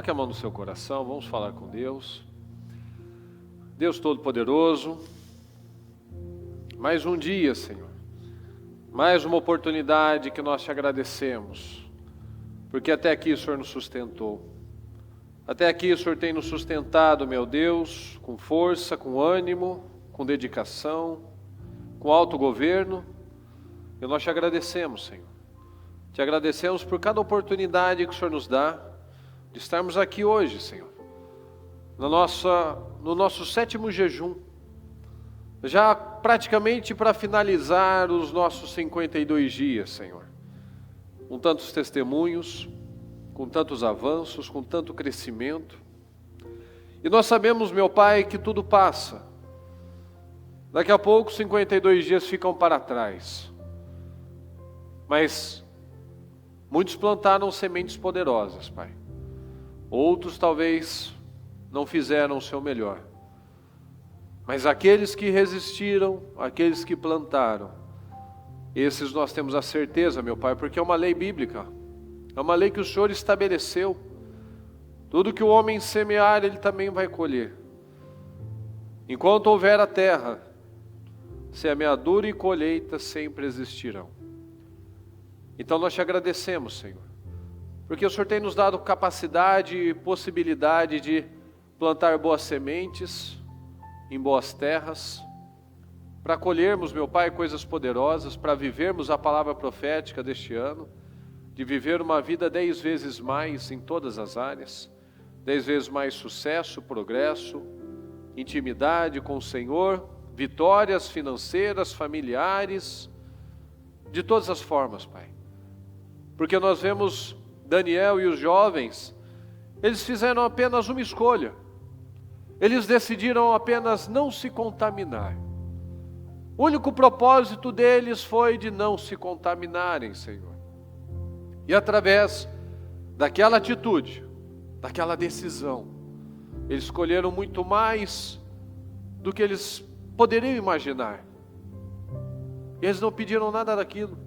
Coloque a mão no seu coração, vamos falar com Deus. Deus Todo-Poderoso, mais um dia, Senhor, mais uma oportunidade que nós te agradecemos, porque até aqui o Senhor nos sustentou. Até aqui o Senhor tem nos sustentado, meu Deus, com força, com ânimo, com dedicação, com autogoverno, e nós te agradecemos, Senhor. Te agradecemos por cada oportunidade que o Senhor nos dá de estarmos aqui hoje, Senhor, no nosso 7º jejum, já praticamente para finalizar os nossos 52 dias, Senhor, com tantos testemunhos, com tantos avanços, com tanto crescimento. E nós sabemos, meu Pai, que tudo passa. Daqui a pouco 52 dias ficam para trás. Mas muitos plantaram sementes poderosas, Pai. Outros talvez não fizeram o seu melhor. Mas aqueles que resistiram, aqueles que plantaram, esses nós temos a certeza, meu Pai, porque é uma lei bíblica. É uma lei que o Senhor estabeleceu. Tudo que o homem semear, ele também vai colher. Enquanto houver a terra, semeadura e colheita sempre existirão. Então nós te agradecemos, Senhor, porque o Senhor tem nos dado capacidade e possibilidade de plantar boas sementes em boas terras, para colhermos, meu Pai, coisas poderosas, para vivermos a palavra profética deste ano, de viver uma vida 10 vezes mais em todas as áreas, 10 vezes mais sucesso, progresso, intimidade com o Senhor, vitórias financeiras, familiares, de todas as formas, Pai. Porque nós vemos Daniel e os jovens, eles fizeram apenas uma escolha. Eles decidiram apenas não se contaminar. O único propósito deles foi de não se contaminarem, Senhor. E através daquela atitude, daquela decisão, eles escolheram muito mais do que eles poderiam imaginar. E eles não pediram nada daquilo.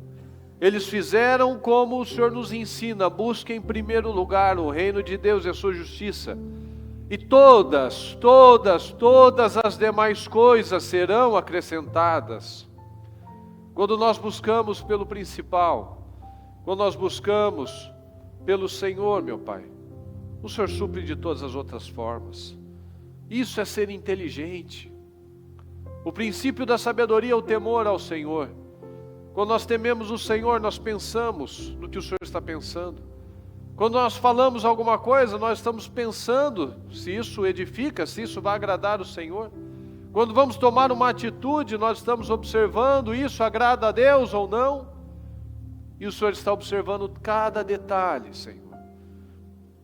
Eles fizeram como o Senhor nos ensina: busque em primeiro lugar o reino de Deus e a sua justiça, e todas as demais coisas serão acrescentadas. Quando nós buscamos pelo principal, quando nós buscamos pelo Senhor, meu Pai, o Senhor supre de todas as outras formas. Isso é ser inteligente. O princípio da sabedoria é o temor ao Senhor. Quando nós tememos o Senhor, nós pensamos no que o Senhor está pensando. Quando nós falamos alguma coisa, nós estamos pensando se isso edifica, se isso vai agradar o Senhor. Quando vamos tomar uma atitude, nós estamos observando isso agrada a Deus ou não. E o Senhor está observando cada detalhe, Senhor.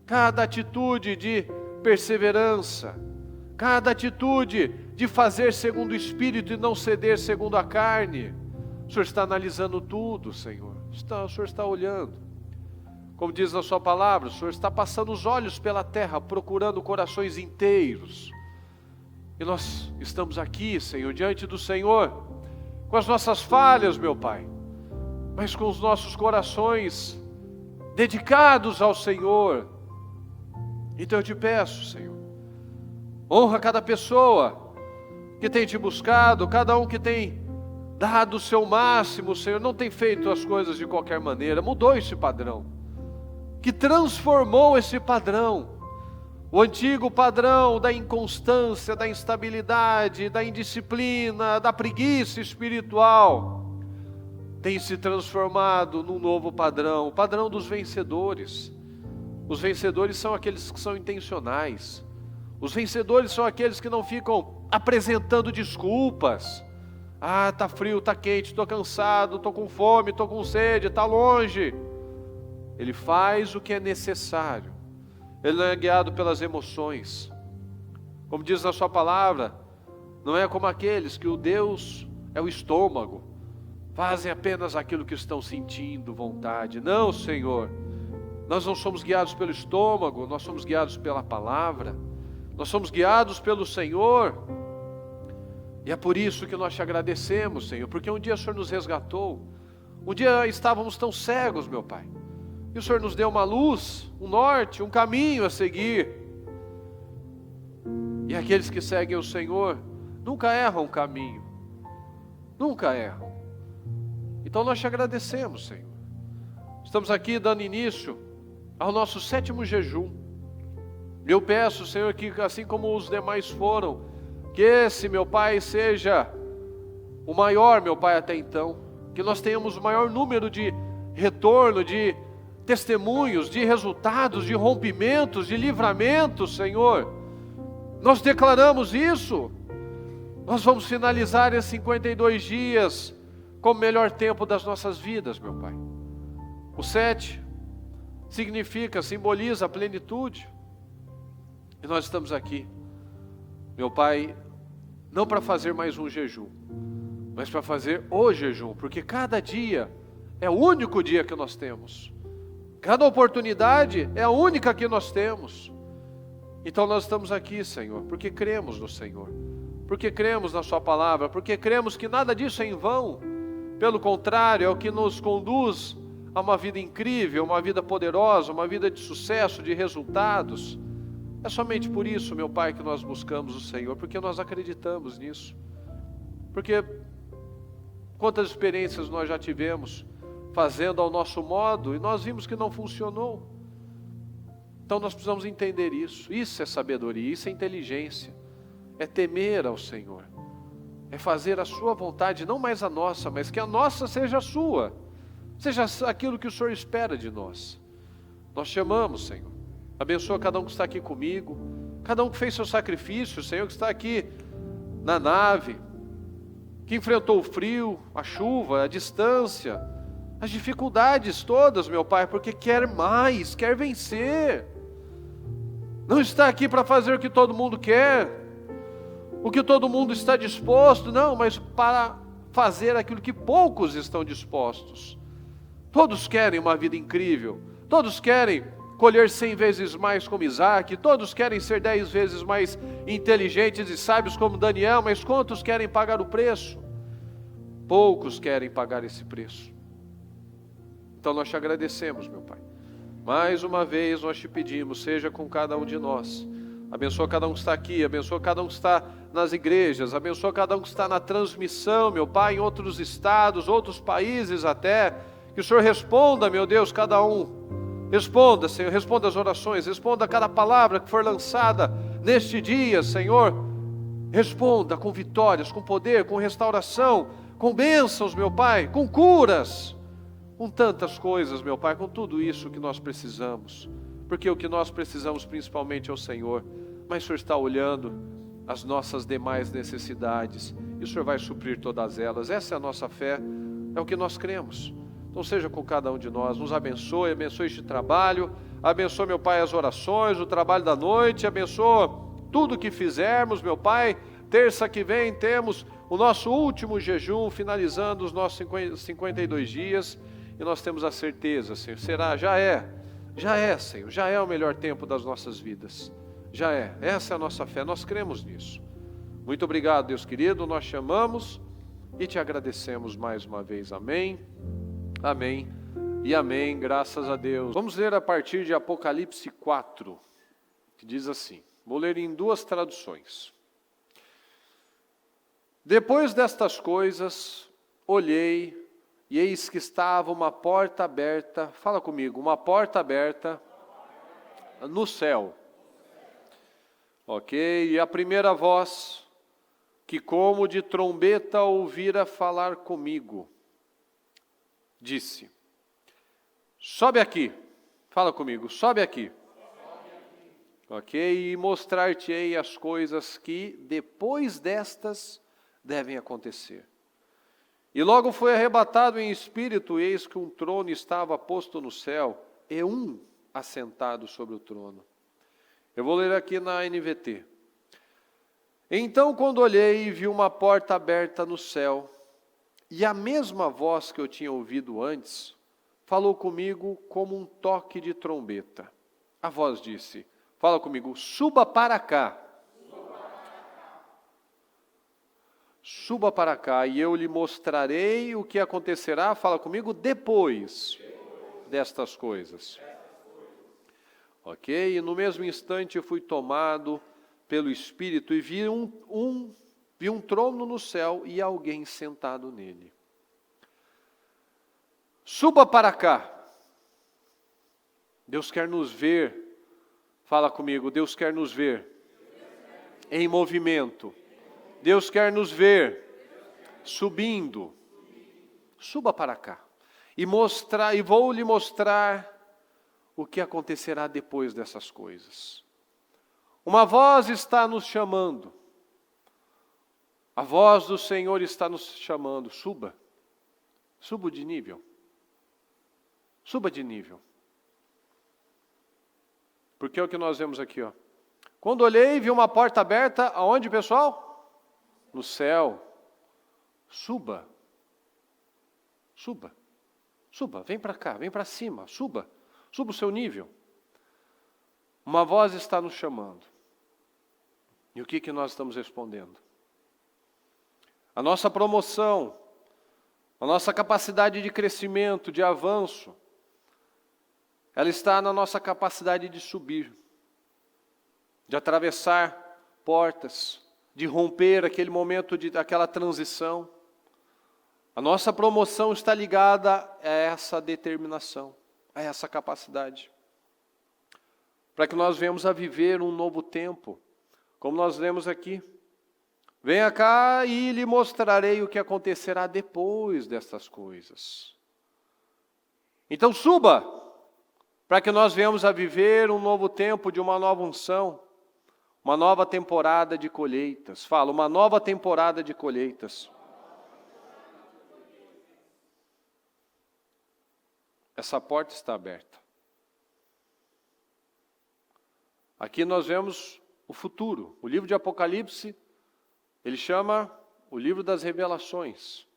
Cada atitude de perseverança, cada atitude de fazer segundo o Espírito e não ceder segundo a carne. O Senhor está analisando tudo, Senhor. O Senhor está olhando. Como diz na sua palavra, o Senhor está passando os olhos pela terra, procurando corações inteiros. E nós estamos aqui, Senhor, diante do Senhor, com as nossas falhas, meu Pai, mas com os nossos corações dedicados ao Senhor. Então eu te peço, Senhor, honra cada pessoa que tem te buscado, cada um que tem dado o seu máximo, Senhor, não tem feito as coisas de qualquer maneira, mudou esse padrão, que transformou esse padrão, o antigo padrão da inconstância, da instabilidade, da indisciplina, da preguiça espiritual, tem se transformado num novo padrão, o padrão dos vencedores. Os vencedores são aqueles que são intencionais. Os vencedores são aqueles que não ficam apresentando desculpas. Ah, tá frio, tá quente, estou cansado, estou com fome, estou com sede, está longe. Ele faz o que é necessário. Ele não é guiado pelas emoções. Como diz na sua palavra, não é como aqueles que o Deus é o estômago, fazem apenas aquilo que estão sentindo vontade. Não, Senhor, nós não somos guiados pelo estômago, nós somos guiados pela palavra, nós somos guiados pelo Senhor. E é por isso que nós te agradecemos, Senhor, porque um dia o Senhor nos resgatou. Um dia estávamos tão cegos, meu Pai, E o Senhor nos deu uma luz, um norte, um caminho a seguir. E aqueles que seguem o Senhor nunca erram o caminho. Nunca erram. Então nós te agradecemos, Senhor. Estamos aqui dando início ao nosso 7º jejum. Eu peço, Senhor, que assim como os demais foram, que esse, meu Pai, seja o maior, meu Pai, até então. Que nós tenhamos o maior número de retorno, de testemunhos, de resultados, de rompimentos, de livramentos, Senhor. Nós declaramos isso. Nós vamos finalizar esses 52 dias como o melhor tempo das nossas vidas, meu Pai. O 7 simboliza a plenitude. E nós estamos aqui, meu Pai, não para fazer mais um jejum, mas para fazer o jejum, porque cada dia é o único dia que nós temos. Cada oportunidade é a única que nós temos. Então nós estamos aqui, Senhor, porque cremos no Senhor, porque cremos na Sua palavra, porque cremos que nada disso é em vão. Pelo contrário, é o que nos conduz a uma vida incrível, uma vida poderosa, uma vida de sucesso, de resultados. É somente por isso, meu Pai, que nós buscamos o Senhor, porque nós acreditamos nisso. Porque quantas experiências nós já tivemos fazendo ao nosso modo e nós vimos que não funcionou. Então nós precisamos entender isso. Isso é sabedoria, isso é inteligência. É temer ao Senhor. É fazer a sua vontade, não mais a nossa, mas que a nossa seja a sua. Seja aquilo que o Senhor espera de nós. Nós te amamos, Senhor. Abençoa cada um que está aqui comigo, cada um que fez seu sacrifício, Senhor, que está aqui na nave, que enfrentou o frio, a chuva, a distância, as dificuldades todas, meu Pai, porque quer mais, quer vencer. Não está aqui para fazer o que todo mundo quer, o que todo mundo está disposto, não, mas para fazer aquilo que poucos estão dispostos. Todos querem uma vida incrível, todos querem colher 100 vezes mais como Isaac, todos querem ser 10 vezes mais inteligentes e sábios como Daniel, mas quantos querem pagar o preço? Poucos querem pagar esse preço. Então nós te agradecemos, meu Pai. Mais uma vez nós te pedimos, seja com cada um de nós. Abençoa cada um que está aqui, abençoa cada um que está nas igrejas, abençoa cada um que está na transmissão, meu Pai, em outros estados, outros países até. Que o Senhor responda, meu Deus, cada um. Responda, Senhor, responda as orações, responda a cada palavra que for lançada neste dia, Senhor. Responda com vitórias, com poder, com restauração, com bênçãos, meu Pai, com curas, com tantas coisas, meu Pai, com tudo isso que nós precisamos. Porque o que nós precisamos principalmente é o Senhor, mas o Senhor está olhando as nossas demais necessidades e o Senhor vai suprir todas elas. Essa é a nossa fé, é o que nós cremos. Então seja com cada um de nós, nos abençoe, abençoe este trabalho, abençoe, meu Pai, as orações, o trabalho da noite, abençoe tudo que fizermos, meu Pai. Terça que vem temos o nosso último jejum, finalizando os nossos 52 dias, e nós temos a certeza, Senhor, já é, Senhor, já é o melhor tempo das nossas vidas, já é, essa é a nossa fé, nós cremos nisso. Muito obrigado, Deus querido, nós te amamos e te agradecemos mais uma vez, amém. Amém e amém, graças a Deus. Vamos ler a partir de Apocalipse 4, que diz assim, vou ler em 2 traduções. Depois destas coisas, olhei, e eis que estava uma porta aberta, fala comigo, uma porta aberta no céu. Ok, e a primeira voz, que como de trombeta ouvira falar comigo, disse, sobe aqui, fala comigo, sobe aqui. Ok, e mostrar-te-ei as coisas que depois destas devem acontecer. E logo foi arrebatado em espírito, e eis que um trono estava posto no céu, e um assentado sobre o trono. Eu vou ler aqui na NVT. Então quando olhei, vi uma porta aberta no céu, e a mesma voz que eu tinha ouvido antes, falou comigo como um toque de trombeta. A voz disse, fala comigo, suba para cá. Suba para cá, e eu lhe mostrarei o que acontecerá, fala comigo, depois destas coisas. Ok? E no mesmo instante eu fui tomado pelo Espírito e vi um trono no céu e alguém sentado nele. Suba para cá. Deus quer nos ver. Fala comigo, Deus quer nos ver em movimento. Deus quer nos ver subindo. Suba para cá. E vou lhe mostrar o que acontecerá depois dessas coisas. Uma voz está nos chamando. A voz do Senhor está nos chamando. Suba. Suba de nível. Suba de nível. Porque é o que nós vemos aqui, ó. Quando olhei, vi uma porta aberta, aonde, pessoal? No céu. Suba. Suba. Suba, vem para cá, vem para cima, suba. Suba o seu nível. Uma voz está nos chamando. E o que nós estamos respondendo? A nossa promoção, a nossa capacidade de crescimento, de avanço, ela está na nossa capacidade de subir, de atravessar portas, de romper aquele momento, aquela transição. A nossa promoção está ligada a essa determinação, a essa capacidade. Para que nós venhamos a viver um novo tempo, como nós lemos aqui. Venha cá e lhe mostrarei o que acontecerá depois destas coisas. Então suba, para que nós venhamos a viver um novo tempo de uma nova unção, uma nova temporada de colheitas. Fala, uma nova temporada de colheitas. Essa porta está aberta. Aqui nós vemos o futuro. O livro de Apocalipse, ele chama o livro das revelações.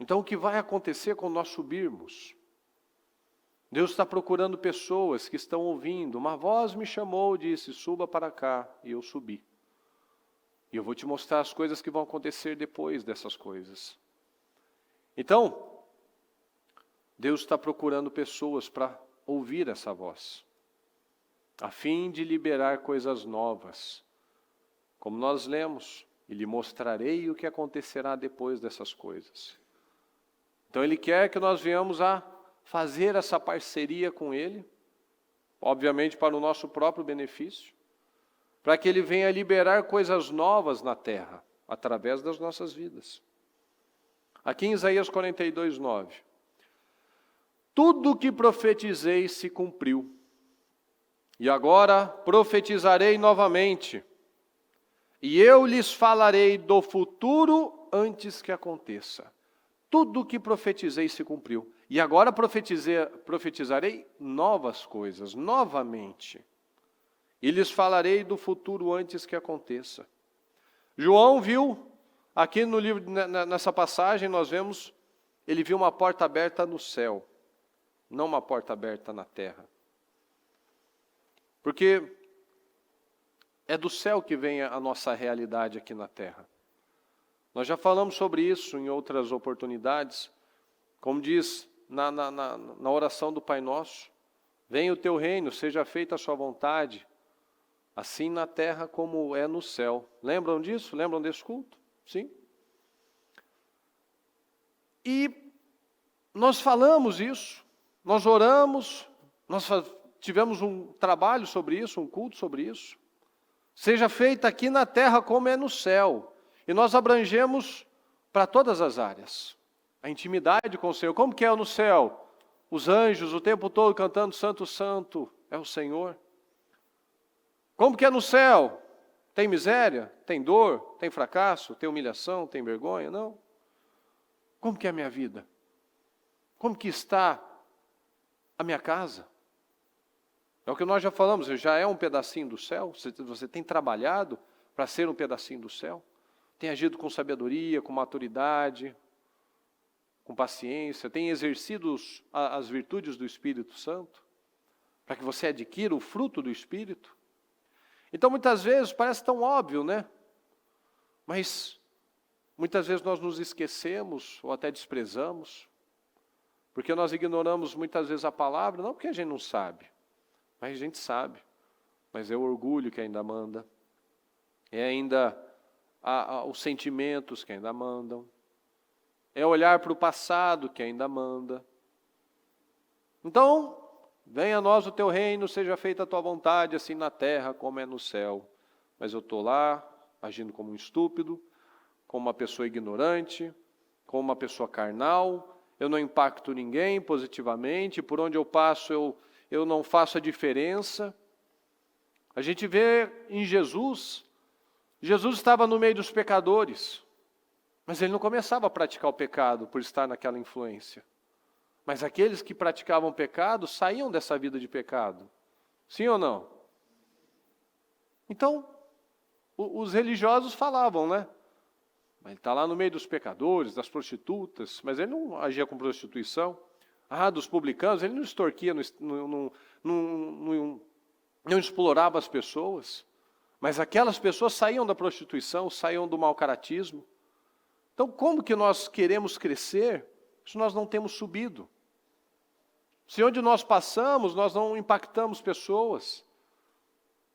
Então o que vai acontecer quando nós subirmos? Deus está procurando pessoas que estão ouvindo. Uma voz me chamou, disse, suba para cá, e eu subi. E eu vou te mostrar as coisas que vão acontecer depois dessas coisas. Então, Deus está procurando pessoas para ouvir essa voz, a fim de liberar coisas novas. Como nós lemos, e lhe mostrarei o que acontecerá depois dessas coisas. Então Ele quer que nós venhamos a fazer essa parceria com Ele, obviamente para o nosso próprio benefício, para que Ele venha liberar coisas novas na terra, através das nossas vidas. Aqui em Isaías 42, 9. Tudo o que profetizei se cumpriu, e agora profetizarei novamente, e eu lhes falarei do futuro antes que aconteça. Tudo o que profetizei se cumpriu. E agora profetizarei novas coisas, novamente. E lhes falarei do futuro antes que aconteça. João viu, aqui no livro, nessa passagem, nós vemos, ele viu uma porta aberta no céu, não uma porta aberta na terra. Porque é do céu que vem a nossa realidade aqui na terra. Nós já falamos sobre isso em outras oportunidades, como diz na oração do Pai Nosso, venha o teu reino, seja feita a sua vontade, assim na terra como é no céu. Lembram disso? Lembram desse culto? Sim. E nós falamos isso, nós oramos, nós tivemos um trabalho sobre isso, um culto sobre isso. Seja feita aqui na terra como é no céu. E nós abrangemos para todas as áreas. A intimidade com o Senhor. Como que é no céu? Os anjos o tempo todo cantando Santo, Santo é o Senhor. Como que é no céu? Tem miséria? Tem dor? Tem fracasso? Tem humilhação? Tem vergonha? Não. Como que é a minha vida? Como que está a minha casa? É o que nós já falamos, já é um pedacinho do céu. Você tem trabalhado para ser um pedacinho do céu. Tem agido com sabedoria, com maturidade, com paciência, tem exercido as virtudes do Espírito Santo, para que você adquira o fruto do Espírito. Então, muitas vezes, parece tão óbvio, né? Mas, muitas vezes nós nos esquecemos, ou até desprezamos, Porque nós ignoramos muitas vezes a palavra, não porque a gente não sabe, mas a gente sabe. Mas é o orgulho que ainda manda, é ainda os sentimentos que ainda mandam, é olhar para o passado que ainda manda. Então, venha a nós o teu reino, seja feita a tua vontade, assim na terra como é no céu. Mas eu estou lá, agindo como um estúpido, como uma pessoa ignorante, como uma pessoa carnal, eu não impacto ninguém positivamente, por onde eu passo eu não faço a diferença. A gente vê em Jesus, Jesus estava no meio dos pecadores, mas ele não começava a praticar o pecado por estar naquela influência. Mas aqueles que praticavam pecado saíam dessa vida de pecado. Sim ou não? Então, os religiosos falavam, né? Ele está lá no meio dos pecadores, das prostitutas, mas ele não agia com prostituição. Dos publicanos, ele não extorquia, não explorava as pessoas. Mas aquelas pessoas saíam da prostituição, saíam do mau-caratismo. Então, como que nós queremos crescer se nós não temos subido? Se onde nós passamos, nós não impactamos pessoas.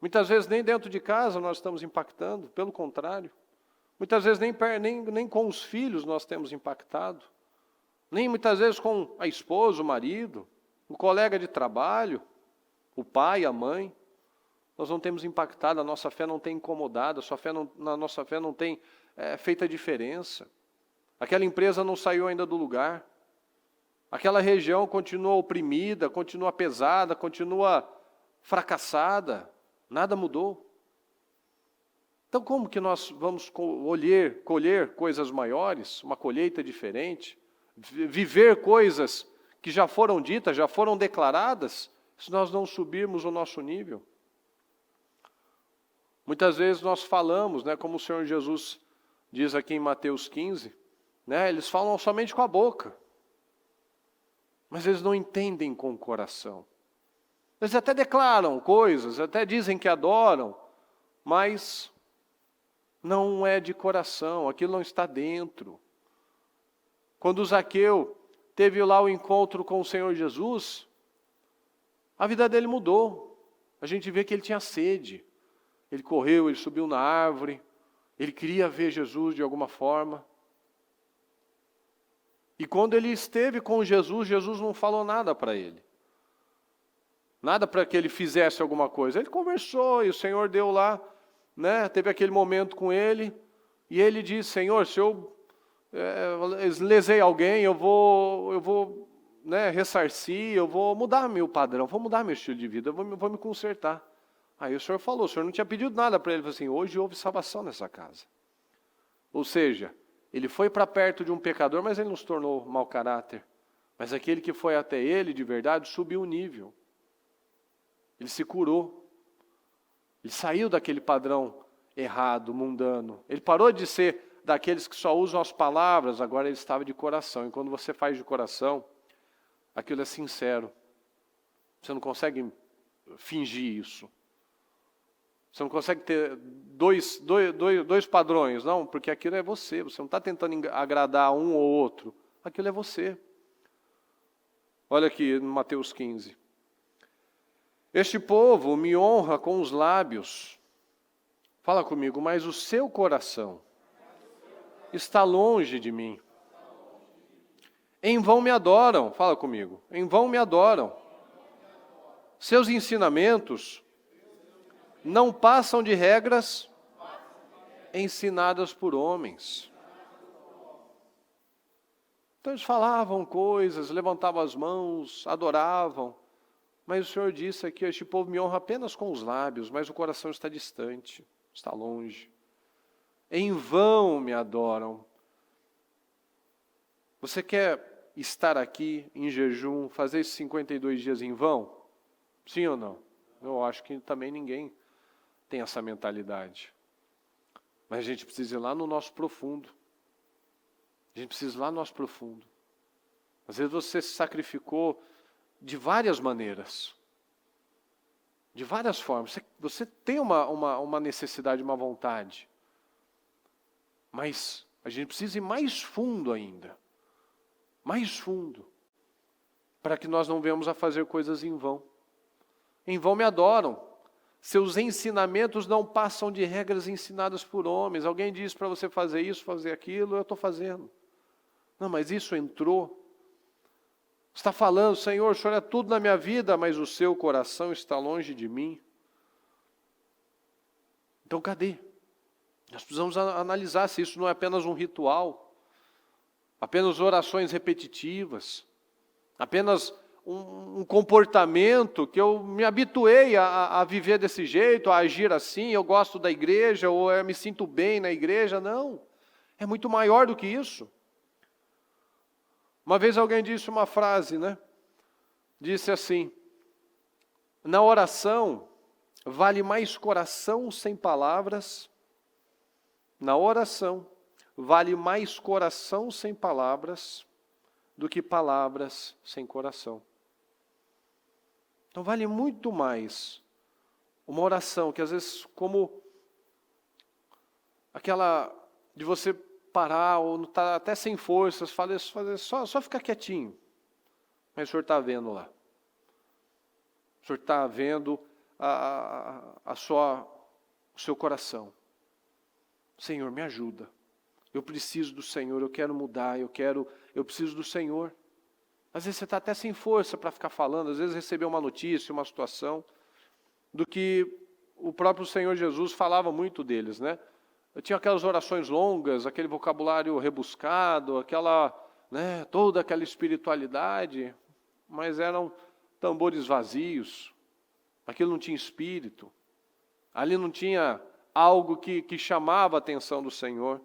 Muitas vezes nem dentro de casa nós estamos impactando, pelo contrário. Muitas vezes nem com os filhos nós temos impactado. Nem muitas vezes com a esposa, o marido, o colega de trabalho, o pai, a mãe. Nós não temos impactado, a nossa fé não tem incomodado, a nossa fé não tem feito a diferença. Aquela empresa não saiu ainda do lugar. Aquela região continua oprimida, continua pesada, continua fracassada. Nada mudou. Então como que nós vamos colher coisas maiores, uma colheita diferente, viver coisas que já foram ditas, já foram declaradas, se nós não subirmos o nosso nível? Muitas vezes nós falamos, né, como o Senhor Jesus diz aqui em Mateus 15, né, eles falam somente com a boca, mas eles não entendem com o coração. Eles até declaram coisas, até dizem que adoram, mas não é de coração, aquilo não está dentro. Quando Zaqueu teve lá o encontro com o Senhor Jesus, a vida dele mudou. A gente vê que ele tinha sede. Ele correu, ele subiu na árvore, ele queria ver Jesus de alguma forma. E quando ele esteve com Jesus, Jesus não falou nada para ele. Nada para que ele fizesse alguma coisa. Ele conversou e o Senhor deu lá, né, teve aquele momento com ele, e ele disse: Senhor, se eu lesei alguém, eu vou né, ressarcir, eu vou mudar meu padrão, vou mudar meu estilo de vida, eu vou me consertar. Aí o Senhor falou, o Senhor não tinha pedido nada para ele, falou assim: hoje houve salvação nessa casa. Ou seja, ele foi para perto de um pecador, mas ele não se tornou mau caráter. Mas aquele que foi até ele, de verdade, subiu o nível. Ele se curou. Ele saiu daquele padrão errado, mundano. Ele parou de ser daqueles que só usam as palavras, agora ele estava de coração. E quando você faz de coração, aquilo é sincero. Você não consegue fingir isso. Você não consegue ter dois padrões, não, porque aquilo é você. Você não está tentando agradar um ou outro. Aquilo é você. Olha aqui no Mateus 15. Este povo me honra com os lábios. Fala comigo, mas o seu coração está longe de mim. Em vão me adoram. Fala comigo. Em vão me adoram. Seus ensinamentos não passam de regras ensinadas por homens. Então eles falavam coisas, levantavam as mãos, adoravam. Mas o Senhor disse aqui, este povo me honra apenas com os lábios, mas o coração está distante, está longe. Em vão me adoram. Você quer estar aqui em jejum, fazer esses 52 dias em vão? Sim ou não? Eu acho que também ninguém tem essa mentalidade. Mas a gente precisa ir lá no nosso profundo. A gente precisa ir lá no nosso profundo. Às vezes você se sacrificou de várias maneiras. De várias formas. Você tem uma necessidade, uma vontade. Mas a gente precisa ir mais fundo ainda. Mais fundo. para que nós não venhamos a fazer coisas em vão. Em vão me adoram. Seus ensinamentos não passam de regras ensinadas por homens. Alguém diz para você fazer isso, fazer aquilo, eu estou fazendo. Não, mas isso entrou. Está falando, Senhor, o Senhor é tudo na minha vida, mas o seu coração está longe de mim. Então cadê? Nós precisamos analisar se isso não é apenas um ritual, apenas orações repetitivas, apenas um comportamento que eu me habituei a viver desse jeito, a agir assim, eu gosto da igreja, ou eu me sinto bem na igreja. Não, é muito maior do que isso. Uma vez alguém disse uma frase, né? Disse assim: na oração vale mais coração sem palavras. Na oração vale mais coração sem palavras do que palavras sem coração. Então vale muito mais uma oração que às vezes, como aquela de você parar ou estar até sem forças, fazer só ficar quietinho. Mas o Senhor está vendo lá. O Senhor está vendo o seu coração. Senhor, me ajuda. Eu preciso do Senhor, eu quero mudar, eu preciso do Senhor. Às vezes você está até sem força para ficar falando, às vezes recebeu uma notícia, uma situação, do que o próprio Senhor Jesus falava muito deles, né? Eu tinha aquelas orações longas, aquele vocabulário rebuscado, toda aquela espiritualidade, mas eram tambores vazios, aquilo não tinha espírito, ali não tinha algo que chamava a atenção do Senhor,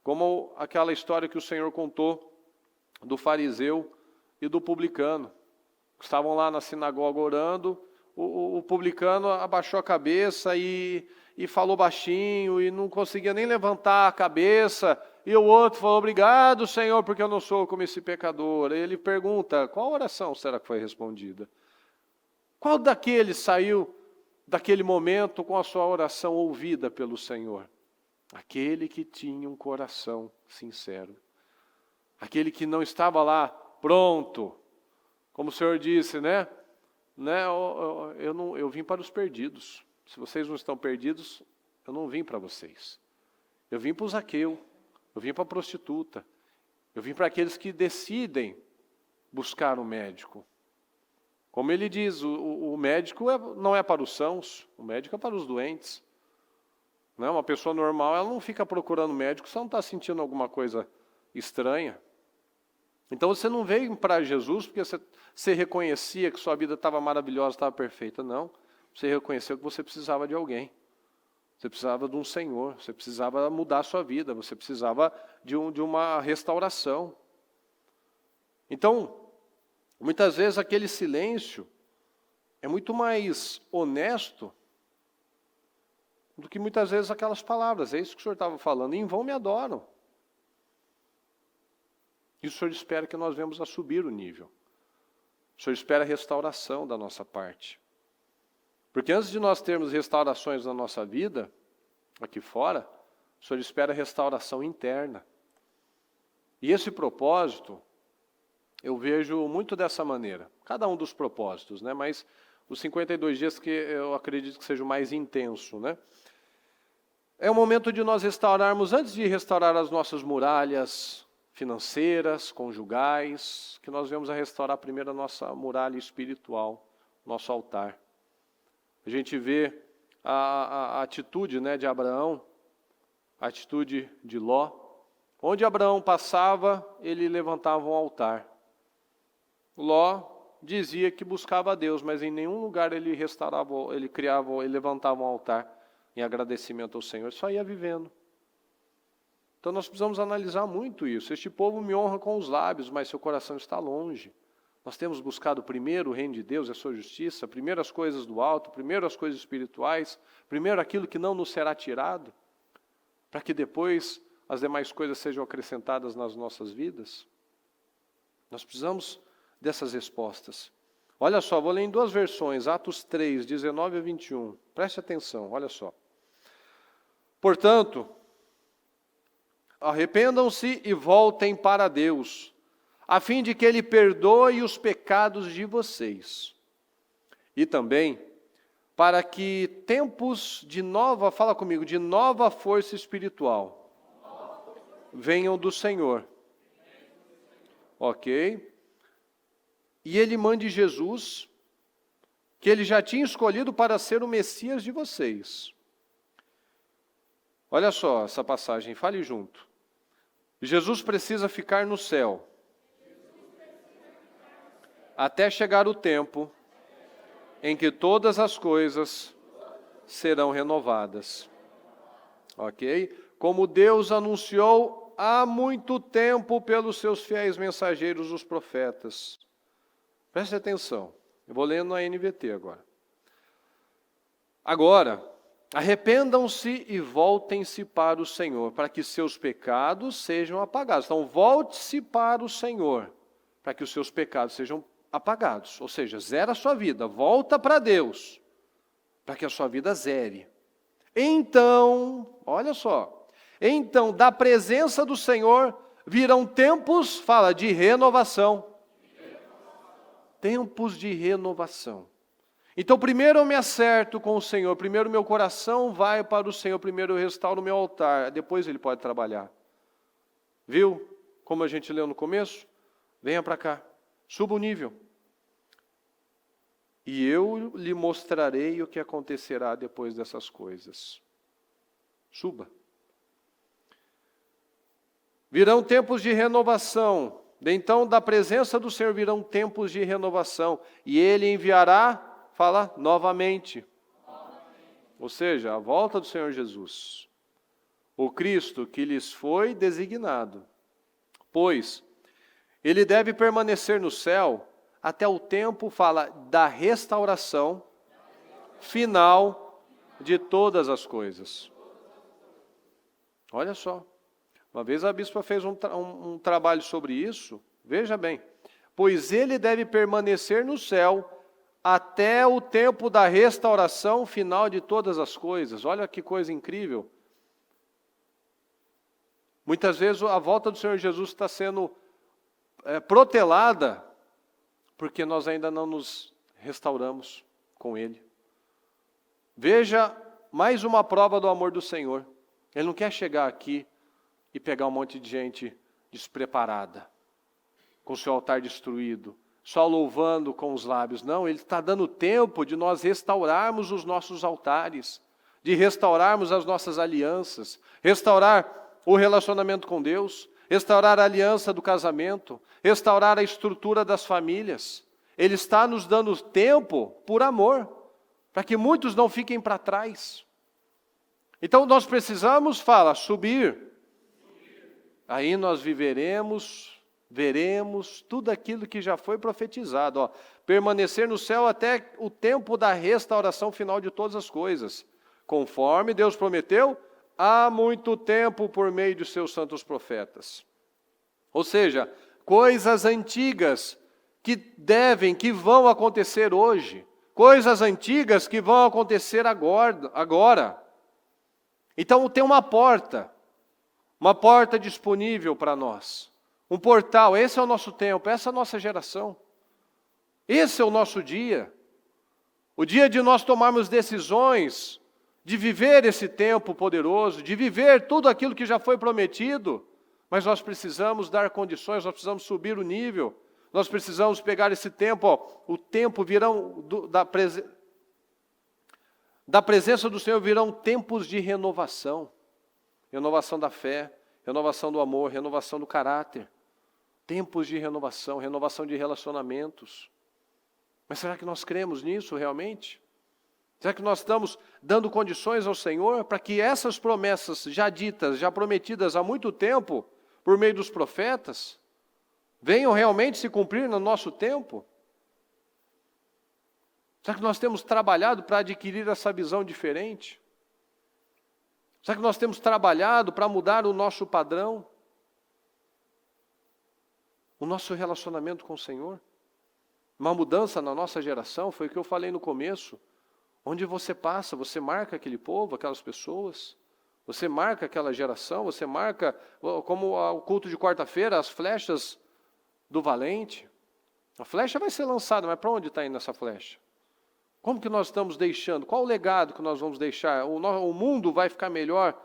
como aquela história que o Senhor contou do fariseu e do publicano, que estavam lá na sinagoga orando. O publicano abaixou a cabeça e falou baixinho e não conseguia nem levantar a cabeça, e o outro falou: obrigado, Senhor, porque eu não sou como esse pecador. E ele pergunta: qual oração será que foi respondida? Qual daqueles saiu daquele momento com a sua oração ouvida pelo Senhor? Aquele que tinha um coração sincero. Aquele que não estava lá pronto. Como o Senhor disse, né? Eu vim para os perdidos. Se vocês não estão perdidos, eu não vim para vocês. Eu vim para o Zaqueu. Eu vim para a prostituta. Eu vim para aqueles que decidem buscar um médico. Como ele diz, o médico não é para os sãos, o médico é para os doentes. Não, uma pessoa normal, ela não fica procurando médico se ela não está sentindo alguma coisa estranha. Então você não veio para Jesus porque você reconhecia que sua vida estava maravilhosa, estava perfeita. Não, você reconheceu que você precisava de alguém. Você precisava de um Senhor, você precisava mudar a sua vida, você precisava de uma restauração. Então, muitas vezes aquele silêncio é muito mais honesto do que muitas vezes aquelas palavras. É isso que o Senhor estava falando. Em vão me adoram. E o Senhor espera que nós venhamos a subir o nível. O Senhor espera a restauração da nossa parte. Porque antes de nós termos restaurações na nossa vida, aqui fora, o Senhor espera a restauração interna. E esse propósito, eu vejo muito dessa maneira. Cada um dos propósitos, né? Mas os 52 dias que eu acredito que seja o mais intenso, né? É o momento de nós restaurarmos, antes de restaurar as nossas muralhas financeiras, conjugais, que nós vemos a restaurar primeiro a nossa muralha espiritual, nosso altar. A gente vê a atitude, né, de Abraão, a atitude de Ló. Onde Abraão passava, ele levantava um altar. Ló dizia que buscava a Deus, mas em nenhum lugar ele restaurava, ele levantava um altar em agradecimento ao Senhor, só ia vivendo. Então nós precisamos analisar muito isso. Este povo me honra com os lábios, mas seu coração está longe. Nós temos buscado primeiro o reino de Deus e a sua justiça, primeiro as coisas do alto, primeiro as coisas espirituais, primeiro aquilo que não nos será tirado, para que depois as demais coisas sejam acrescentadas nas nossas vidas. Nós precisamos dessas respostas. Olha só, vou ler em duas versões, Atos 3, 19 a 21. Preste atenção, olha só. Portanto, arrependam-se e voltem para Deus, a fim de que Ele perdoe os pecados de vocês. E também para que tempos de nova, fala comigo, de nova força espiritual venham do Senhor. Ok? E Ele mande Jesus, que Ele já tinha escolhido para ser o Messias de vocês. Olha só essa passagem, fale junto. Jesus precisa ficar no céu até chegar o tempo em que todas as coisas serão renovadas. Ok? Como Deus anunciou há muito tempo pelos seus fiéis mensageiros, os profetas. Preste atenção, eu vou lendo na NVT agora. Agora, arrependam-se e voltem-se para o Senhor, para que seus pecados sejam apagados. Então, volte-se para o Senhor, para que os seus pecados sejam apagados. Ou seja, zera a sua vida, volta para Deus, para que a sua vida zere. Então, olha só, então da presença do Senhor virão tempos, fala, de renovação. Tempos de renovação. Então, primeiro eu me acerto com o Senhor, primeiro meu coração vai para o Senhor, primeiro eu restauro o meu altar, depois Ele pode trabalhar. Viu? Como a gente leu no começo? Venha para cá, suba o nível. E eu lhe mostrarei o que acontecerá depois dessas coisas. Suba. Virão tempos de renovação. Então, da presença do Senhor virão tempos de renovação. E Ele enviará, fala, novamente. Ou seja, a volta do Senhor Jesus. O Cristo que lhes foi designado. Pois, Ele deve permanecer no céu até o tempo, fala, da restauração final de todas as coisas. Olha só. Uma vez a bispa fez um trabalho sobre isso, veja bem. Pois Ele deve permanecer no céu até o tempo da restauração final de todas as coisas. Olha que coisa incrível. Muitas vezes a volta do Senhor Jesus está sendo protelada porque nós ainda não nos restauramos com Ele. Veja mais uma prova do amor do Senhor. Ele não quer chegar aqui e pegar um monte de gente despreparada, com seu altar destruído, só louvando com os lábios. Não, Ele está dando tempo de nós restaurarmos os nossos altares, de restaurarmos as nossas alianças, restaurar o relacionamento com Deus, restaurar a aliança do casamento, restaurar a estrutura das famílias. Ele está nos dando tempo por amor, para que muitos não fiquem para trás. Então nós precisamos, subir. Aí nós veremos tudo aquilo que já foi profetizado. Permanecer no céu até o tempo da restauração final de todas as coisas. Conforme Deus prometeu, há muito tempo por meio de seus santos profetas. Ou seja, coisas antigas que vão acontecer hoje. Coisas antigas que vão acontecer agora. Então tem uma porta disponível para nós. Um portal, esse é o nosso tempo, essa é a nossa geração. Esse é o nosso dia. O dia de nós tomarmos decisões, de viver esse tempo poderoso, de viver tudo aquilo que já foi prometido, mas nós precisamos dar condições, nós precisamos subir o nível, nós precisamos pegar esse tempo, o tempo virão da presença do Senhor virão tempos de renovação. Renovação da fé, renovação do amor, renovação do caráter. Tempos de renovação, renovação de relacionamentos. Mas será que nós cremos nisso realmente? Será que nós estamos dando condições ao Senhor para que essas promessas já ditas, já prometidas há muito tempo, por meio dos profetas, venham realmente se cumprir no nosso tempo? Será que nós temos trabalhado para adquirir essa visão diferente? Será que nós temos trabalhado para mudar o nosso padrão? O nosso relacionamento com o Senhor? Uma mudança na nossa geração, foi o que eu falei no começo. Onde você passa, você marca aquele povo, aquelas pessoas. Você marca aquela geração, você marca, como o culto de quarta-feira, as flechas do valente. A flecha vai ser lançada, mas para onde está indo essa flecha? Como que nós estamos deixando? Qual o legado que nós vamos deixar? O mundo vai ficar melhor,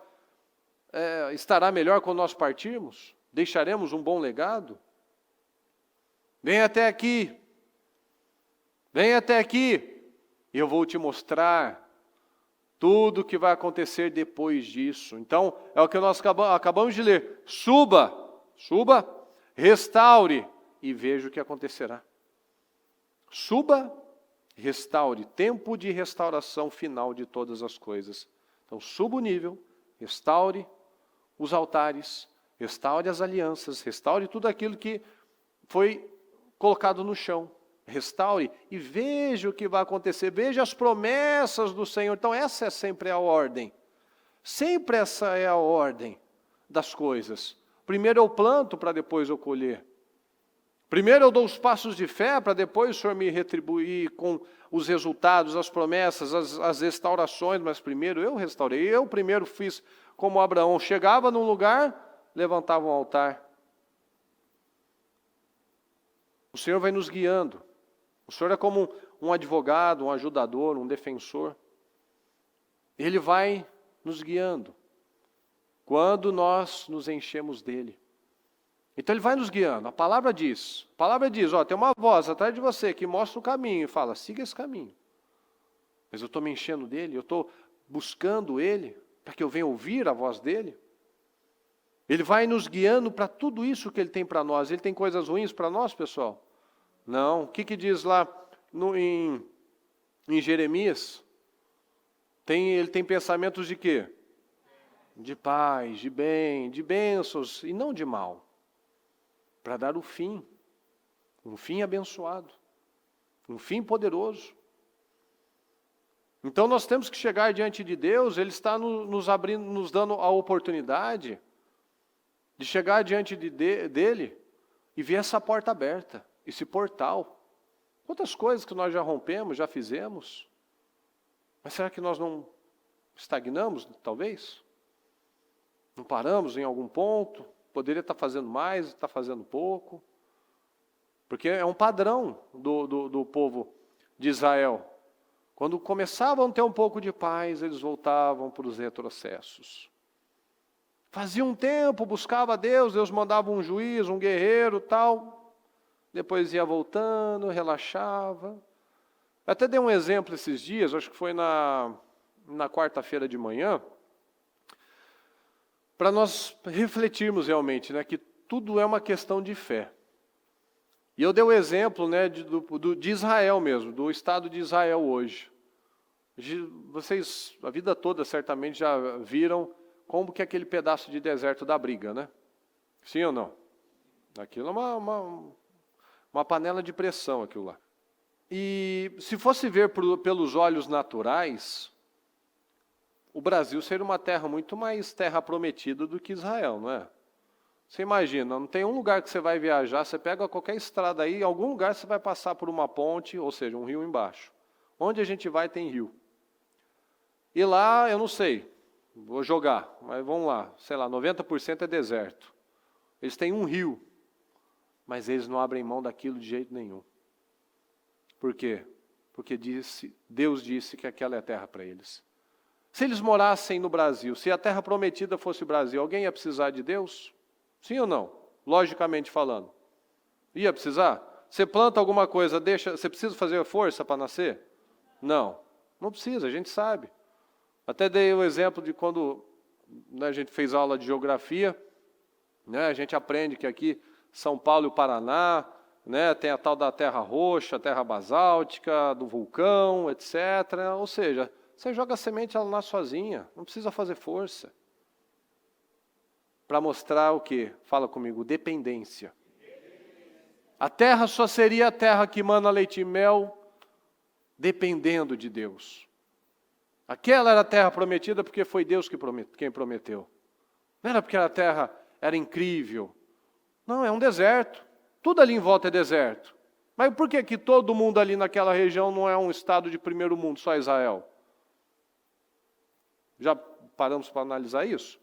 estará melhor quando nós partirmos? Deixaremos um bom legado? Venha até aqui, e eu vou te mostrar tudo o que vai acontecer depois disso. Então, é o que nós acabamos de ler. Suba, restaure e veja o que acontecerá. Suba, restaure, tempo de restauração final de todas as coisas. Então, suba o nível, restaure os altares, restaure as alianças, restaure tudo aquilo que foi colocado no chão. Restaure e veja o que vai acontecer, veja as promessas do Senhor. Então essa é sempre a ordem, sempre essa é a ordem das coisas. Primeiro eu planto para depois eu colher. Primeiro eu dou os passos de fé para depois o Senhor me retribuir com os resultados, as promessas, as restaurações, mas primeiro eu restaurei. Eu primeiro fiz como Abraão, chegava num lugar, levantava um altar. O Senhor vai nos guiando. O Senhor é como um advogado, um ajudador, um defensor. Ele vai nos guiando quando nós nos enchemos dele. Então ele vai nos guiando. A palavra diz, tem uma voz atrás de você que mostra o caminho e fala, siga esse caminho. Mas eu estou me enchendo dele, eu estou buscando ele, para que eu venha ouvir a voz dele. Ele vai nos guiando para tudo isso que ele tem para nós. Ele tem coisas ruins para nós, pessoal? Não. O que diz lá em Jeremias? Ele tem pensamentos de quê? De paz, de bem, de bênçãos e não de mal. Para dar um fim abençoado, um fim poderoso. Então nós temos que chegar diante de Deus, Ele está nos abrindo, nos dando a oportunidade de chegar diante dele e ver essa porta aberta, esse portal. Quantas coisas que nós já rompemos, já fizemos, mas será que nós não estagnamos, talvez? Não paramos em algum ponto? Poderia estar fazendo mais, está fazendo pouco. Porque é um padrão do povo de Israel. Quando começavam a ter um pouco de paz, eles voltavam para os retrocessos. Fazia um tempo, buscava a Deus, Deus mandava um juiz, um guerreiro, tal. Depois ia voltando, relaxava. Eu até dei um exemplo esses dias, acho que foi na quarta-feira de manhã, para nós refletirmos realmente, né, que tudo é uma questão de fé. E eu dei o exemplo, né, de Israel mesmo, do Estado de Israel hoje. Vocês, a vida toda, certamente já viram como que aquele pedaço de deserto dá briga, né? Sim ou não? Aquilo é uma panela de pressão, aquilo lá. E se fosse ver pelos olhos naturais, o Brasil seria uma terra muito mais terra prometida do que Israel, não é? Você imagina, não tem um lugar que você vai viajar, você pega qualquer estrada aí, em algum lugar você vai passar por uma ponte, ou seja, um rio embaixo. Onde a gente vai tem rio. E lá, eu não sei, vou jogar, mas vamos lá, sei lá, 90% é deserto. Eles têm um rio, mas eles não abrem mão daquilo de jeito nenhum. Por quê? Porque Deus disse que aquela é a terra para eles. Se eles morassem no Brasil, se a terra prometida fosse o Brasil, alguém ia precisar de Deus? Sim ou não? Logicamente falando. Ia precisar? Você planta alguma coisa, você precisa fazer força para nascer? Não, não precisa, a gente sabe. Até dei o exemplo de quando, né, a gente fez aula de geografia, né, a gente aprende que aqui, São Paulo e o Paraná, né, tem a tal da terra roxa, terra basáltica, do vulcão, etc. Ou seja, você joga a semente, ela nasce sozinha, não precisa fazer força. Para mostrar o quê? Fala comigo, dependência. A terra só seria a terra que mana leite e mel, dependendo de Deus. Aquela era a terra prometida porque foi Deus quem prometeu. Não era porque a terra era incrível. Não, é um deserto. Tudo ali em volta é deserto. Mas por que todo mundo ali naquela região não é um estado de primeiro mundo, só Israel? Já paramos para analisar isso?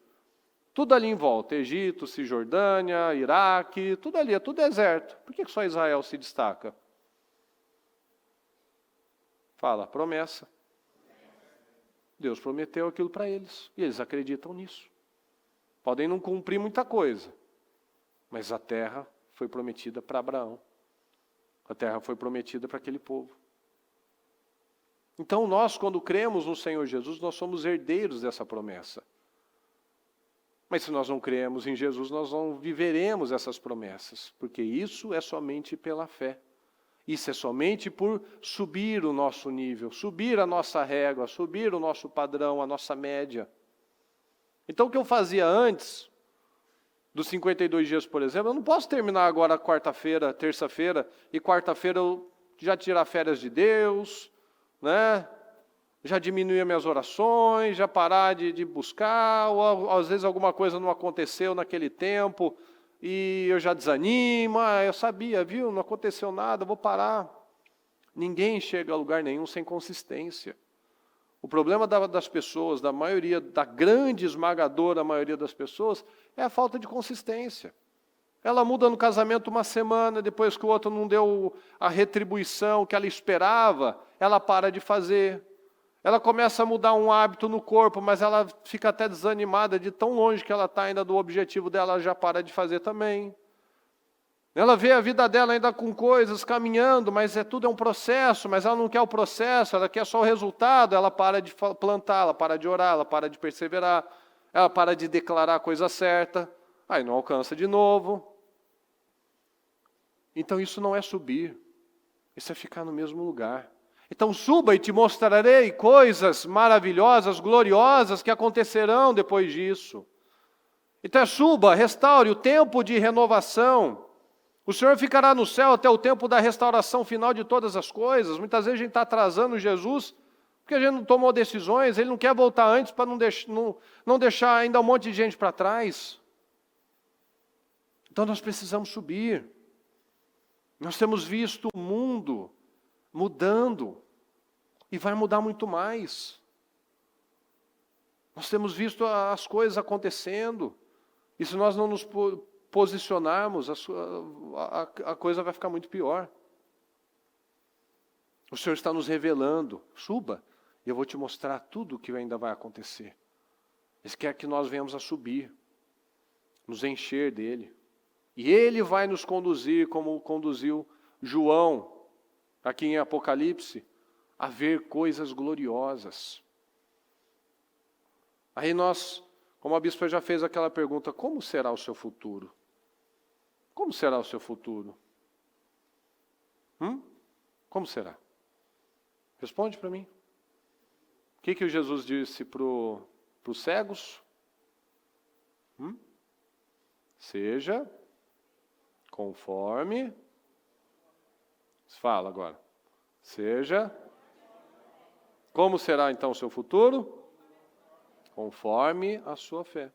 Tudo ali em volta, Egito, Cisjordânia, Iraque, tudo ali, é tudo deserto. Por que só Israel se destaca? Fala, promessa. Deus prometeu aquilo para eles, e eles acreditam nisso. Podem não cumprir muita coisa, mas a terra foi prometida para Abraão. A terra foi prometida para aquele povo. Então nós, quando cremos no Senhor Jesus, nós somos herdeiros dessa promessa. Mas se nós não cremos em Jesus, nós não viveremos essas promessas, porque isso é somente pela fé. Isso é somente por subir o nosso nível, subir a nossa régua, subir o nosso padrão, a nossa média. Então o que eu fazia antes dos 52 dias, por exemplo, eu não posso terminar agora quarta-feira, terça-feira, e quarta-feira eu já tirar férias de Deus, né? Já diminuir as minhas orações, já parar de buscar, ou às vezes alguma coisa não aconteceu naquele tempo e eu já desanimo, eu sabia, viu, não aconteceu nada, vou parar. Ninguém chega a lugar nenhum sem consistência. O problema das pessoas, da maioria, da grande esmagadora maioria das pessoas, é a falta de consistência. Ela muda no casamento uma semana, depois que o outro não deu a retribuição que ela esperava, ela para de fazer. Ela começa a mudar um hábito no corpo, mas ela fica até desanimada de tão longe que ela está ainda do objetivo dela, ela já para de fazer também. Ela vê a vida dela ainda com coisas caminhando, mas tudo é um processo, mas ela não quer o processo, ela quer só o resultado, ela para de plantar, ela para de orar, ela para de perseverar, ela para de declarar a coisa certa, aí não alcança de novo. Então isso não é subir, isso é ficar no mesmo lugar. Então suba e te mostrarei coisas maravilhosas, gloriosas que acontecerão depois disso. Então suba, restaure o tempo de renovação. O Senhor ficará no céu até o tempo da restauração final de todas as coisas. Muitas vezes a gente está atrasando Jesus, porque a gente não tomou decisões, Ele não quer voltar antes para não deixar ainda um monte de gente para trás. Então nós precisamos subir. Nós temos visto o mundo mudando, e vai mudar muito mais. Nós temos visto as coisas acontecendo, e se nós não nos posicionarmos, a coisa vai ficar muito pior. O Senhor está nos revelando, suba, e eu vou te mostrar tudo o que ainda vai acontecer. Ele quer que nós venhamos a subir, nos encher dEle, e Ele vai nos conduzir, como conduziu João, aqui em Apocalipse, a ver coisas gloriosas. Aí nós, como a bispa já fez aquela pergunta, como será o seu futuro? Como será o seu futuro? Como será? Responde para mim. O que o Jesus disse para os cegos? Seja conforme... Fala agora. Seja. Como será então o seu futuro? Conforme a sua fé.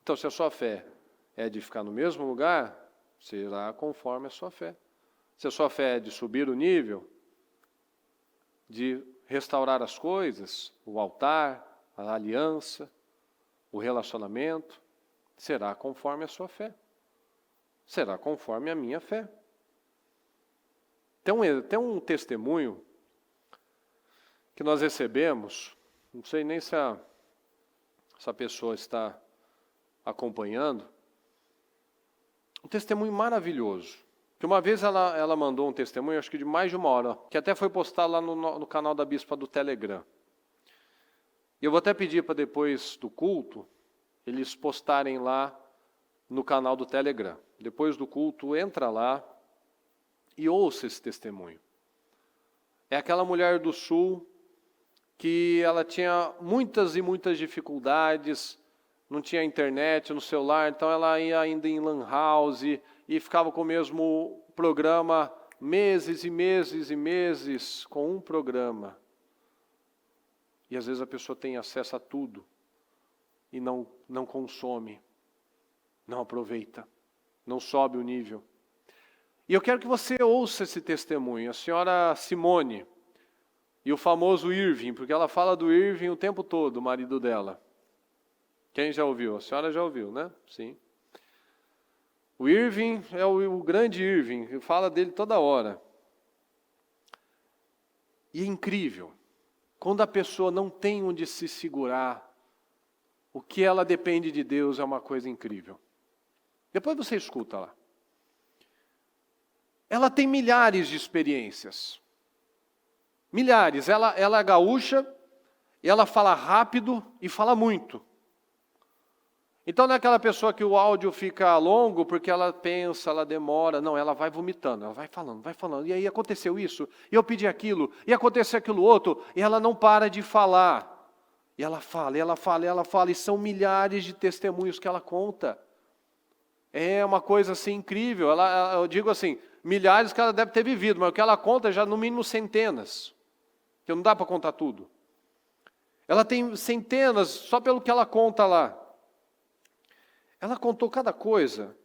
Então, se a sua fé é de ficar no mesmo lugar, será conforme a sua fé. Se a sua fé é de subir o nível, de restaurar as coisas, o altar, a aliança, o relacionamento, será conforme a sua fé. Será conforme a minha fé. Tem um testemunho que nós recebemos, não sei nem se essa pessoa está acompanhando, um testemunho maravilhoso. Que uma vez ela mandou um testemunho, acho que de mais de 1 hora, que até foi postado lá no canal da Bispa do Telegram. E eu vou até pedir para depois do culto, eles postarem lá no canal do Telegram. Depois do culto, entra lá e ouça esse testemunho. É aquela mulher do Sul que ela tinha muitas e muitas dificuldades, não tinha internet no celular, então ela ia ainda em lan house e ficava com o mesmo programa meses e meses e meses com um programa. E às vezes a pessoa tem acesso a tudo e não consome, não aproveita, não sobe o nível. E eu quero que você ouça esse testemunho, a senhora Simone e o famoso Irving, porque ela fala do Irving o tempo todo, o marido dela. Quem já ouviu? A senhora já ouviu, né? Sim. O Irving é o grande Irving, fala dele toda hora. E é incrível, quando a pessoa não tem onde se segurar, o que ela depende de Deus é uma coisa incrível. Depois você escuta lá. Ela tem milhares de experiências. Milhares. Ela é gaúcha, e ela fala rápido e fala muito. Então não é aquela pessoa que o áudio fica longo porque ela pensa, ela demora. Não, ela vai vomitando, ela vai falando. E aí aconteceu isso, e eu pedi aquilo, e aconteceu aquilo outro, e ela não para de falar. E ela fala, e são milhares de testemunhos que ela conta. É uma coisa assim incrível. Eu digo assim, milhares que ela deve ter vivido, mas o que ela conta é já no mínimo centenas. Que não dá para contar tudo. Ela tem centenas só pelo que ela conta lá. Ela contou cada coisa.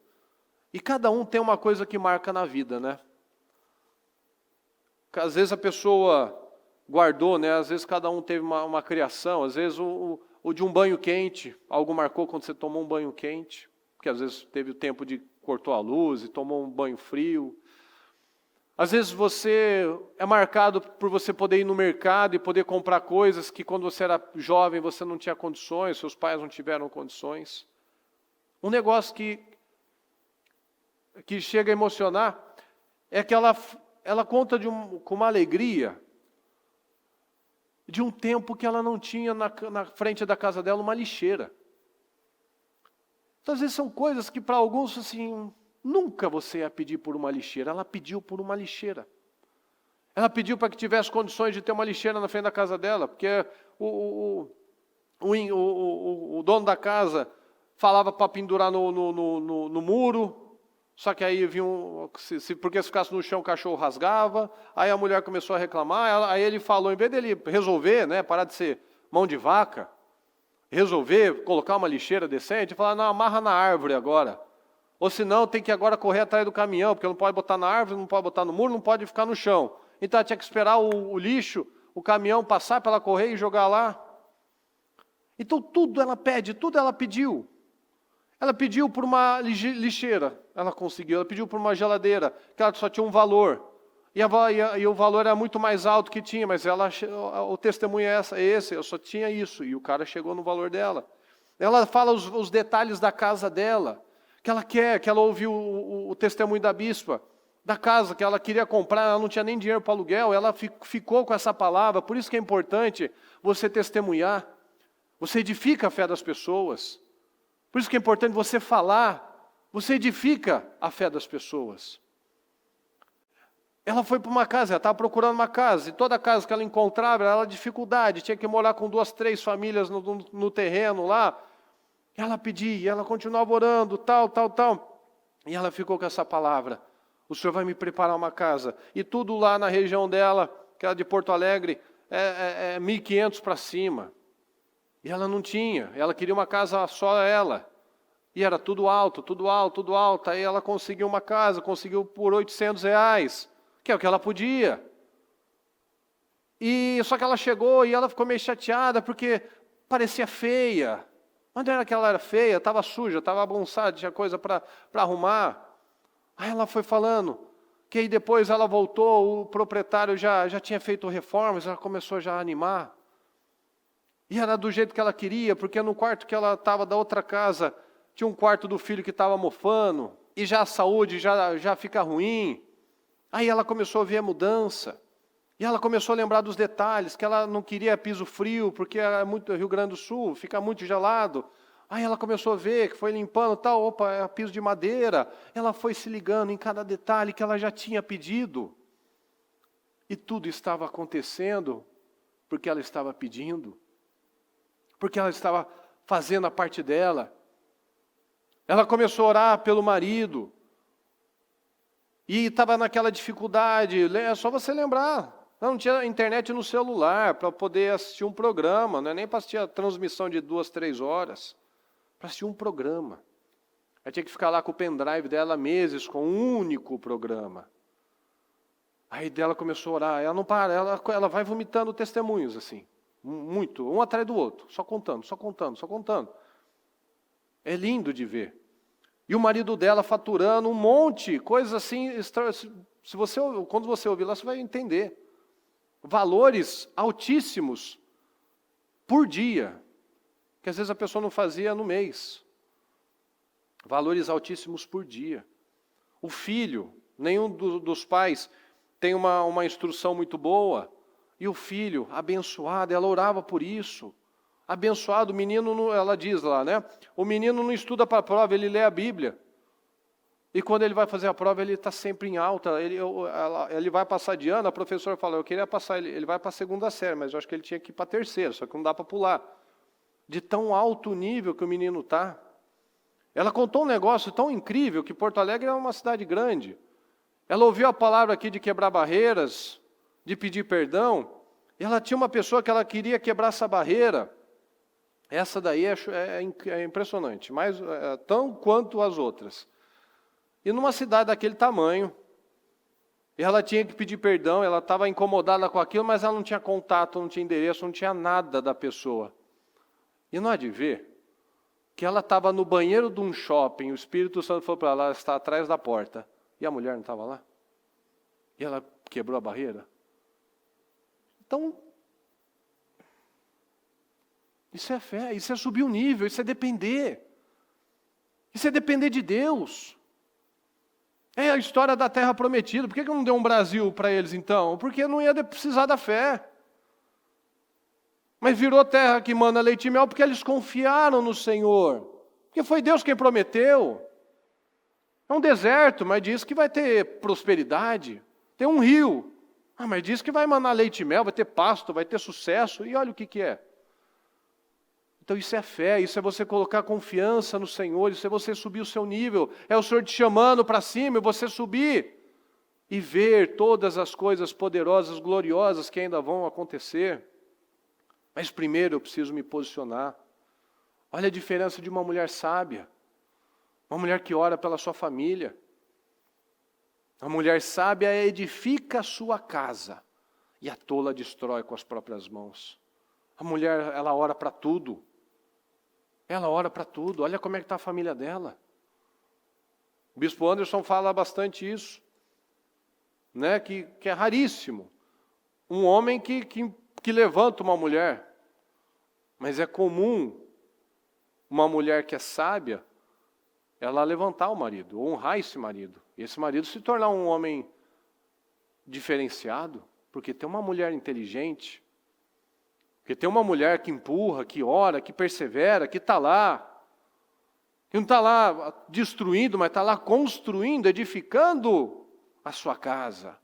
E cada um tem uma coisa que marca na vida, né? Às vezes a pessoa guardou, né? Às vezes cada um teve uma criação. Às vezes o de um banho quente. Algo marcou quando você tomou um banho quente. Porque às vezes teve o tempo de cortou a luz e tomou um banho frio. Às vezes você é marcado por você poder ir no mercado e poder comprar coisas que quando você era jovem você não tinha condições, seus pais não tiveram condições. Um negócio que chega a emocionar é que ela conta com uma alegria de um tempo que ela não tinha na frente da casa dela uma lixeira. Então, às vezes são coisas que para alguns assim, nunca você ia pedir por uma lixeira. Ela pediu por uma lixeira. Ela pediu para que tivesse condições de ter uma lixeira na frente da casa dela, porque o dono da casa falava para pendurar no muro, só que aí vinha porque se ficasse no chão o cachorro rasgava, aí a mulher começou a reclamar, aí ele falou, em vez dele resolver, né, parar de ser mão de vaca, resolver, colocar uma lixeira decente, falar, não, amarra na árvore agora. Ou senão tem que agora correr atrás do caminhão, porque não pode botar na árvore, não pode botar no muro, não pode ficar no chão. Então ela tinha que esperar o lixo, o caminhão passar para ela correr e jogar lá. Então tudo ela pede, tudo ela pediu. Ela pediu por uma lixeira, ela conseguiu. Ela pediu por uma geladeira, que ela só tinha um valor. E o valor era muito mais alto que tinha, mas o testemunho é esse, eu só tinha isso. E o cara chegou no valor dela. Ela fala os detalhes da casa dela, que ela ouviu o testemunho da bispa, da casa que ela queria comprar, ela não tinha nem dinheiro para aluguel, ela ficou com essa palavra. Por isso que é importante você testemunhar. Você edifica a fé das pessoas. Por isso que é importante você falar, você edifica a fé das pessoas. Ela foi para uma casa, ela estava procurando uma casa, e toda casa que ela encontrava, ela tinha dificuldade, tinha que morar com 2, 3 famílias no terreno lá. Ela pedia, ela continuava orando, tal. E ela ficou com essa palavra, o Senhor vai me preparar uma casa. E tudo lá na região dela, que era de Porto Alegre, é 1.500 para cima. E ela não tinha, ela queria uma casa só ela. E era tudo alto. Aí ela conseguiu uma casa, conseguiu por R$800, que é o que ela podia. E só que ela chegou e ela ficou meio chateada, porque parecia feia. Mas não era que ela era feia, estava suja, estava bagunçada, tinha coisa para arrumar. Aí ela foi falando, que aí depois ela voltou, o proprietário já tinha feito reformas, ela começou já a animar. E era do jeito que ela queria, porque no quarto que ela estava da outra casa, tinha um quarto do filho que estava mofando, e já a saúde já fica ruim. Aí ela começou a ver a mudança, e ela começou a lembrar dos detalhes, que ela não queria piso frio, porque é muito Rio Grande do Sul, fica muito gelado. Aí ela começou a ver, que foi limpando, tal, opa, é piso de madeira. Ela foi se ligando em cada detalhe que ela já tinha pedido. E tudo estava acontecendo porque ela estava pedindo. Porque ela estava fazendo a parte dela. Ela começou a orar pelo marido. E estava naquela dificuldade. É só você lembrar. Não tinha internet no celular para poder assistir um programa. Não é nem para assistir a transmissão de 2, 3 horas. Para assistir um programa. Ela tinha que ficar lá com o pendrive dela meses com um único programa. Aí dela começou a orar. Ela não para. Ela vai vomitando testemunhos assim. Muito, um atrás do outro, só contando. É lindo de ver. E o marido dela faturando um monte, coisas assim, quando você ouvir lá, você vai entender. Valores altíssimos por dia, que às vezes a pessoa não fazia no mês. Valores altíssimos por dia. O filho, nenhum dos pais tem uma instrução muito boa, e o filho, abençoado, ela orava por isso. Abençoado, o menino, ela diz lá, né? O menino não estuda para a prova, ele lê a Bíblia. E quando ele vai fazer a prova, ele está sempre em alta. Ele vai passar de ano, a professora fala, eu queria passar, ele vai para a segunda série, mas eu acho que ele tinha que ir para a terceira, só que não dá para pular. De tão alto nível que o menino está. Ela contou um negócio tão incrível, que Porto Alegre é uma cidade grande. Ela ouviu a palavra aqui de quebrar barreiras, de pedir perdão, e ela tinha uma pessoa que ela queria quebrar essa barreira. Essa daí é impressionante, tão quanto as outras. E numa cidade daquele tamanho, ela tinha que pedir perdão, ela estava incomodada com aquilo, mas ela não tinha contato, não tinha endereço, não tinha nada da pessoa. E não há de ver que ela estava no banheiro de um shopping, o Espírito Santo falou para ela está atrás da porta. E a mulher não estava lá? E ela quebrou a barreira? Então, isso é fé, isso é subir o nível, isso é depender. Isso é depender de Deus. É a história da terra prometida. Por que não deu um Brasil para eles então? Porque não ia precisar da fé. Mas virou terra que mana leite e mel porque eles confiaram no Senhor. Porque foi Deus quem prometeu. É um deserto, mas diz que vai ter prosperidade. Tem um rio. Mas diz que vai manar leite e mel, vai ter pasto, vai ter sucesso. E olha o que é. Então isso é fé, isso é você colocar confiança no Senhor, isso é você subir o seu nível. É o Senhor te chamando para cima e você subir. E ver todas as coisas poderosas, gloriosas que ainda vão acontecer. Mas primeiro eu preciso me posicionar. Olha a diferença de uma mulher sábia. Uma mulher que ora pela sua família. A mulher sábia edifica a sua casa. E a tola destrói com as próprias mãos. A mulher, ela ora para tudo. Ela ora para tudo. Olha como é que está a família dela. O bispo Anderson fala bastante isso. Né? Que é raríssimo. Um homem que levanta uma mulher. Mas é comum uma mulher que é sábia, ela levantar o marido, honrar esse marido. E esse marido se tornar um homem diferenciado, porque tem uma mulher inteligente, porque tem uma mulher que empurra, que ora, que persevera, que está lá. Que não está lá destruindo, mas está lá construindo, edificando a sua casa.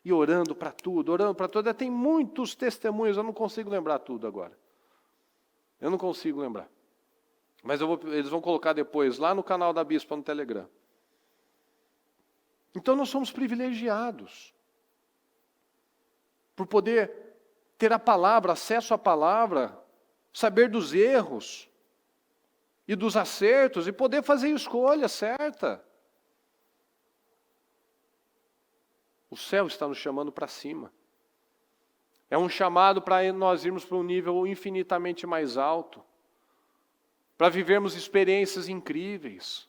E orando para tudo, orando para tudo. Tem muitos testemunhos, eu não consigo lembrar tudo agora. Eu não consigo lembrar. Mas eles vão colocar depois, lá no canal da Bispa, no Telegram. Então nós somos privilegiados. Por poder ter a palavra, acesso à palavra, saber dos erros e dos acertos, e poder fazer a escolha certa. O céu está nos chamando para cima. É um chamado para nós irmos para um nível infinitamente mais alto. Para vivermos experiências incríveis.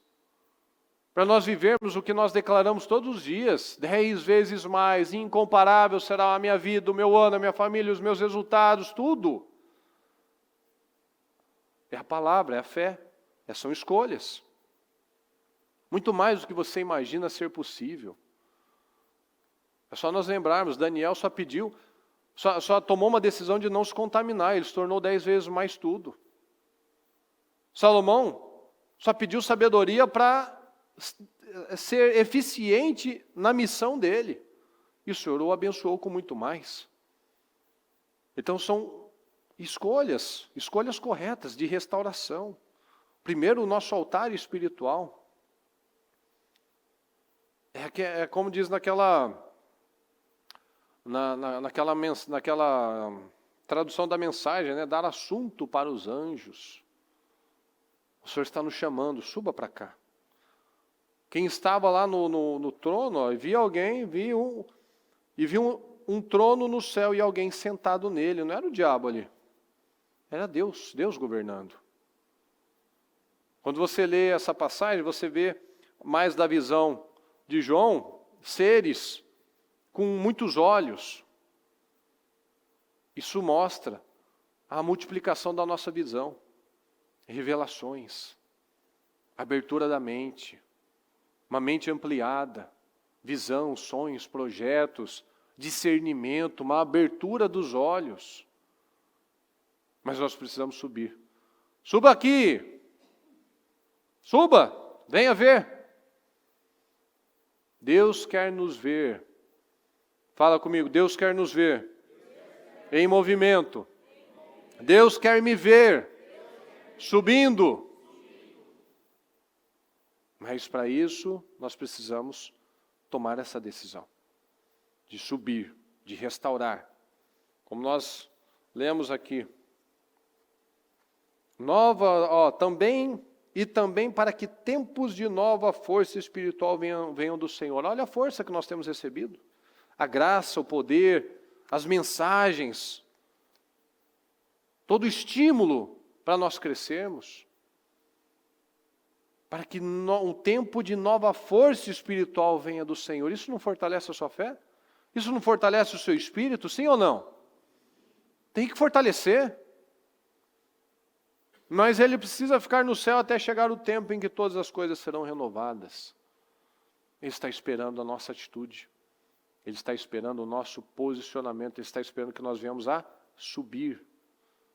Para nós vivermos o que nós declaramos todos os dias. 10 vezes mais, incomparável será a minha vida, o meu ano, a minha família, os meus resultados, tudo. É a palavra, é a fé. São escolhas. Muito mais do que você imagina ser possível. É só nós lembrarmos, Daniel só pediu, só tomou uma decisão de não se contaminar, ele se tornou 10 vezes mais tudo. Salomão só pediu sabedoria para ser eficiente na missão dele. E o Senhor o abençoou com muito mais. Então são escolhas corretas de restauração. Primeiro o nosso altar espiritual. É como diz naquela tradução da mensagem, né? Dar assunto para os anjos. O Senhor está nos chamando, suba para cá. Quem estava lá no trono, via um trono no céu e alguém sentado nele. Não era o diabo ali. Era Deus governando. Quando você lê essa passagem, você vê mais da visão de João, seres com muitos olhos. Isso mostra a multiplicação da nossa visão, revelações, abertura da mente, uma mente ampliada, visão, sonhos, projetos, discernimento, uma abertura dos olhos. Mas nós precisamos subir. Suba aqui! Suba! Venha ver! Deus quer nos ver. Fala comigo, Deus quer nos ver. Em movimento. Deus quer me ver. Subindo. Mas para isso, nós precisamos tomar essa decisão. De subir, de restaurar. Como nós lemos aqui. Também para que tempos de nova força espiritual venham do Senhor. Olha a força que nós temos recebido. A graça, o poder, as mensagens, todo o estímulo para nós crescermos. Para que um tempo de nova força espiritual venha do Senhor. Isso não fortalece a sua fé? Isso não fortalece o seu espírito, sim ou não? Tem que fortalecer. Mas ele precisa ficar no céu até chegar o tempo em que todas as coisas serão renovadas. Ele está esperando a nossa atitude. Ele está esperando o nosso posicionamento. Ele está esperando que nós venhamos a subir.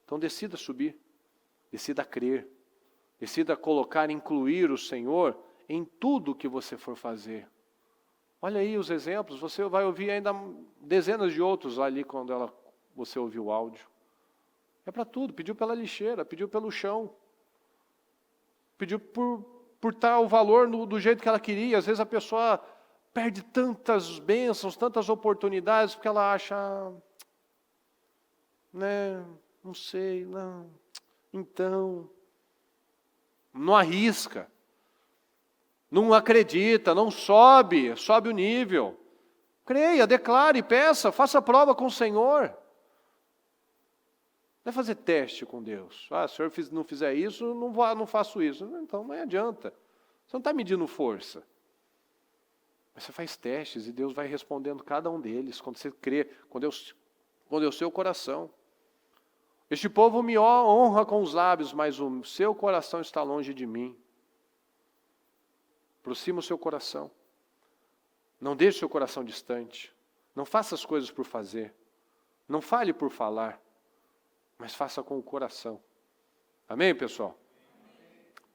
Então decida subir. Decida crer. Decida colocar, incluir o Senhor em tudo que você for fazer. Olha aí os exemplos. Você vai ouvir ainda dezenas de outros ali quando você ouvir o áudio. É para tudo, pediu pela lixeira, pediu pelo chão, pediu por tal valor do jeito que ela queria. Às vezes a pessoa perde tantas bênçãos, tantas oportunidades, porque ela acha, não sei, então, não arrisca, não acredita, não sobe o nível. Creia, declare, peça, faça prova com o Senhor. Não é fazer teste com Deus. Se o Senhor não fizer isso, não faço isso. Então não adianta. Você não está medindo força. Mas você faz testes e Deus vai respondendo cada um deles. Quando você crê, quando é o seu coração. Este povo me honra com os lábios, mas o seu coração está longe de mim. Aproxima o seu coração. Não deixe o seu coração distante. Não faça as coisas por fazer. Não fale por falar. Mas faça com o coração. Amém, pessoal?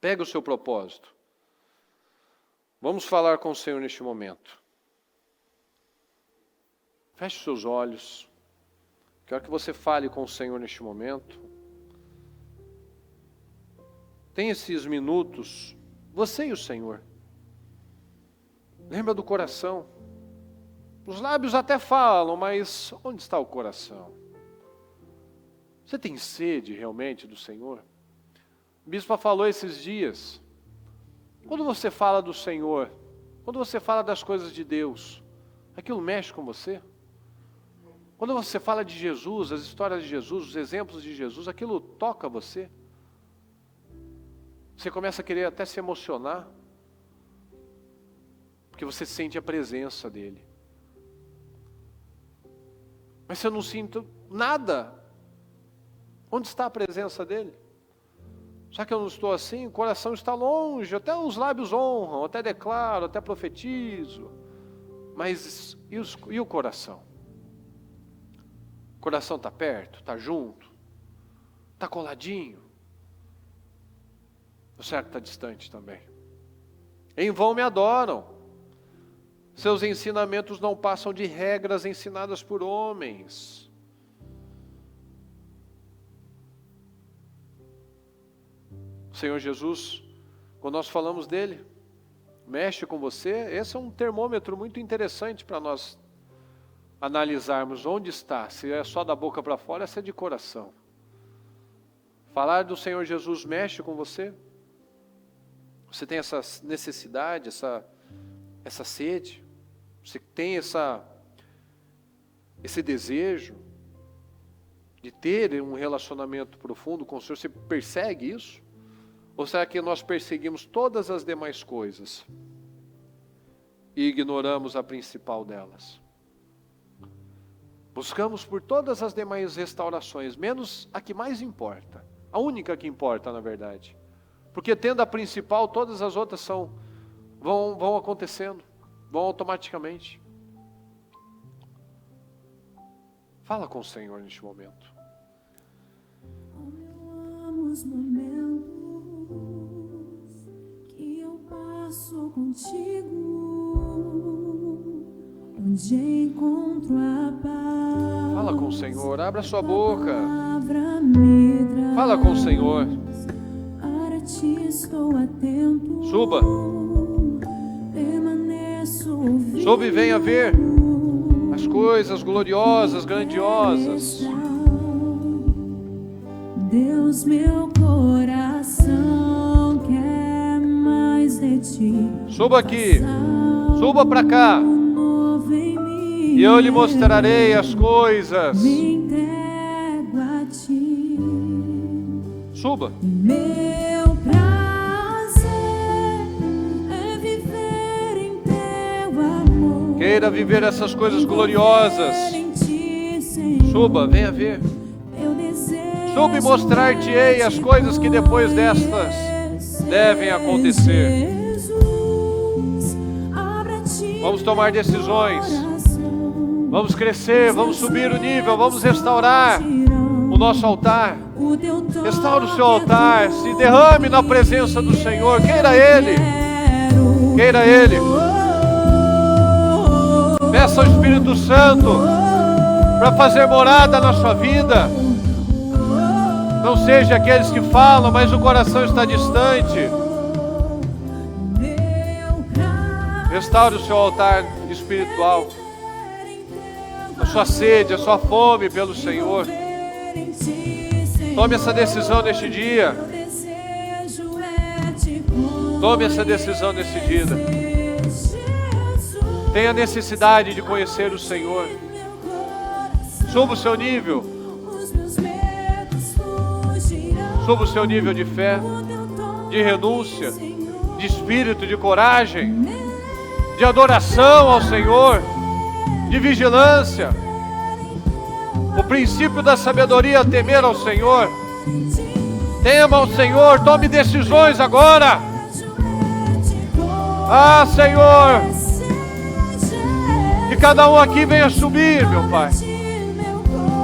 Pega o seu propósito. Vamos falar com o Senhor neste momento. Feche os seus olhos. Quero que você fale com o Senhor neste momento. Tem esses minutos, você e o Senhor. Lembra do coração. Os lábios até falam, mas onde está o coração? Você tem sede realmente do Senhor? O bispo falou esses dias. Quando você fala do Senhor, quando você fala das coisas de Deus, aquilo mexe com você? Quando você fala de Jesus, as histórias de Jesus, os exemplos de Jesus, aquilo toca você? Você começa a querer até se emocionar, porque você sente a presença dEle. Mas se eu não sinto nada, onde está a presença dEle? Já que eu não estou assim, o coração está longe, até os lábios honram, até declaro, até profetizo. Mas e o coração? O coração está perto, está junto, está coladinho? Ou será que está distante também? Em vão me adoram. Seus ensinamentos não passam de regras ensinadas por homens. O Senhor Jesus, quando nós falamos dele, mexe com você. Esse é um termômetro muito interessante para nós analisarmos onde está. Se é só da boca para fora, se é de coração. Falar do Senhor Jesus mexe com você? Você tem essa necessidade, essa sede? Você tem esse desejo de ter um relacionamento profundo com o Senhor? Você persegue isso? Ou será que nós perseguimos todas as demais coisas e ignoramos a principal delas? Buscamos por todas as demais restaurações, menos a que mais importa, a única que importa, na verdade. Porque tendo a principal, todas as outras vão acontecendo, vão automaticamente. Fala com o Senhor neste momento. Eu amo os momentos que eu passo contigo, onde encontro a paz. Fala com o Senhor, abra sua boca. Palavra me traz. Fala com o Senhor. Para ti estou atento. Suba. Permaneço ouvindo. Suba e venha ver as coisas gloriosas, grandiosas. Deus, meu coração quer mais de ti. Suba aqui, suba para cá, e eu lhe mostrarei as coisas. Me entrego a ti. Suba. Meu prazer é viver em teu amor. Queira viver essas coisas gloriosas. Em ti, Senhor. Suba, venha ver. Eu desejo Suba e mostrar-te-ei as coisas que depois destas devem acontecer. Jesus, abra ti. Vamos tomar decisões. Vamos crescer, vamos subir o nível, vamos restaurar o nosso altar. Restaure o seu altar, se derrame na presença do Senhor. Queira Ele, queira Ele. Peça ao Espírito Santo para fazer morada na sua vida. Não seja aqueles que falam, mas o coração está distante. Restaure o seu altar espiritual. A sua sede, a sua fome pelo Senhor. Tome essa decisão neste dia. Tome essa decisão nesse dia. Tenha necessidade de conhecer o Senhor. Suba o seu nível. Suba o seu nível de fé, de renúncia, de espírito, de coragem, de adoração ao Senhor, de vigilância. O princípio da sabedoria é temer ao Senhor. Tema ao Senhor, tome decisões agora. Ah, Senhor, que cada um aqui venha subir, meu Pai.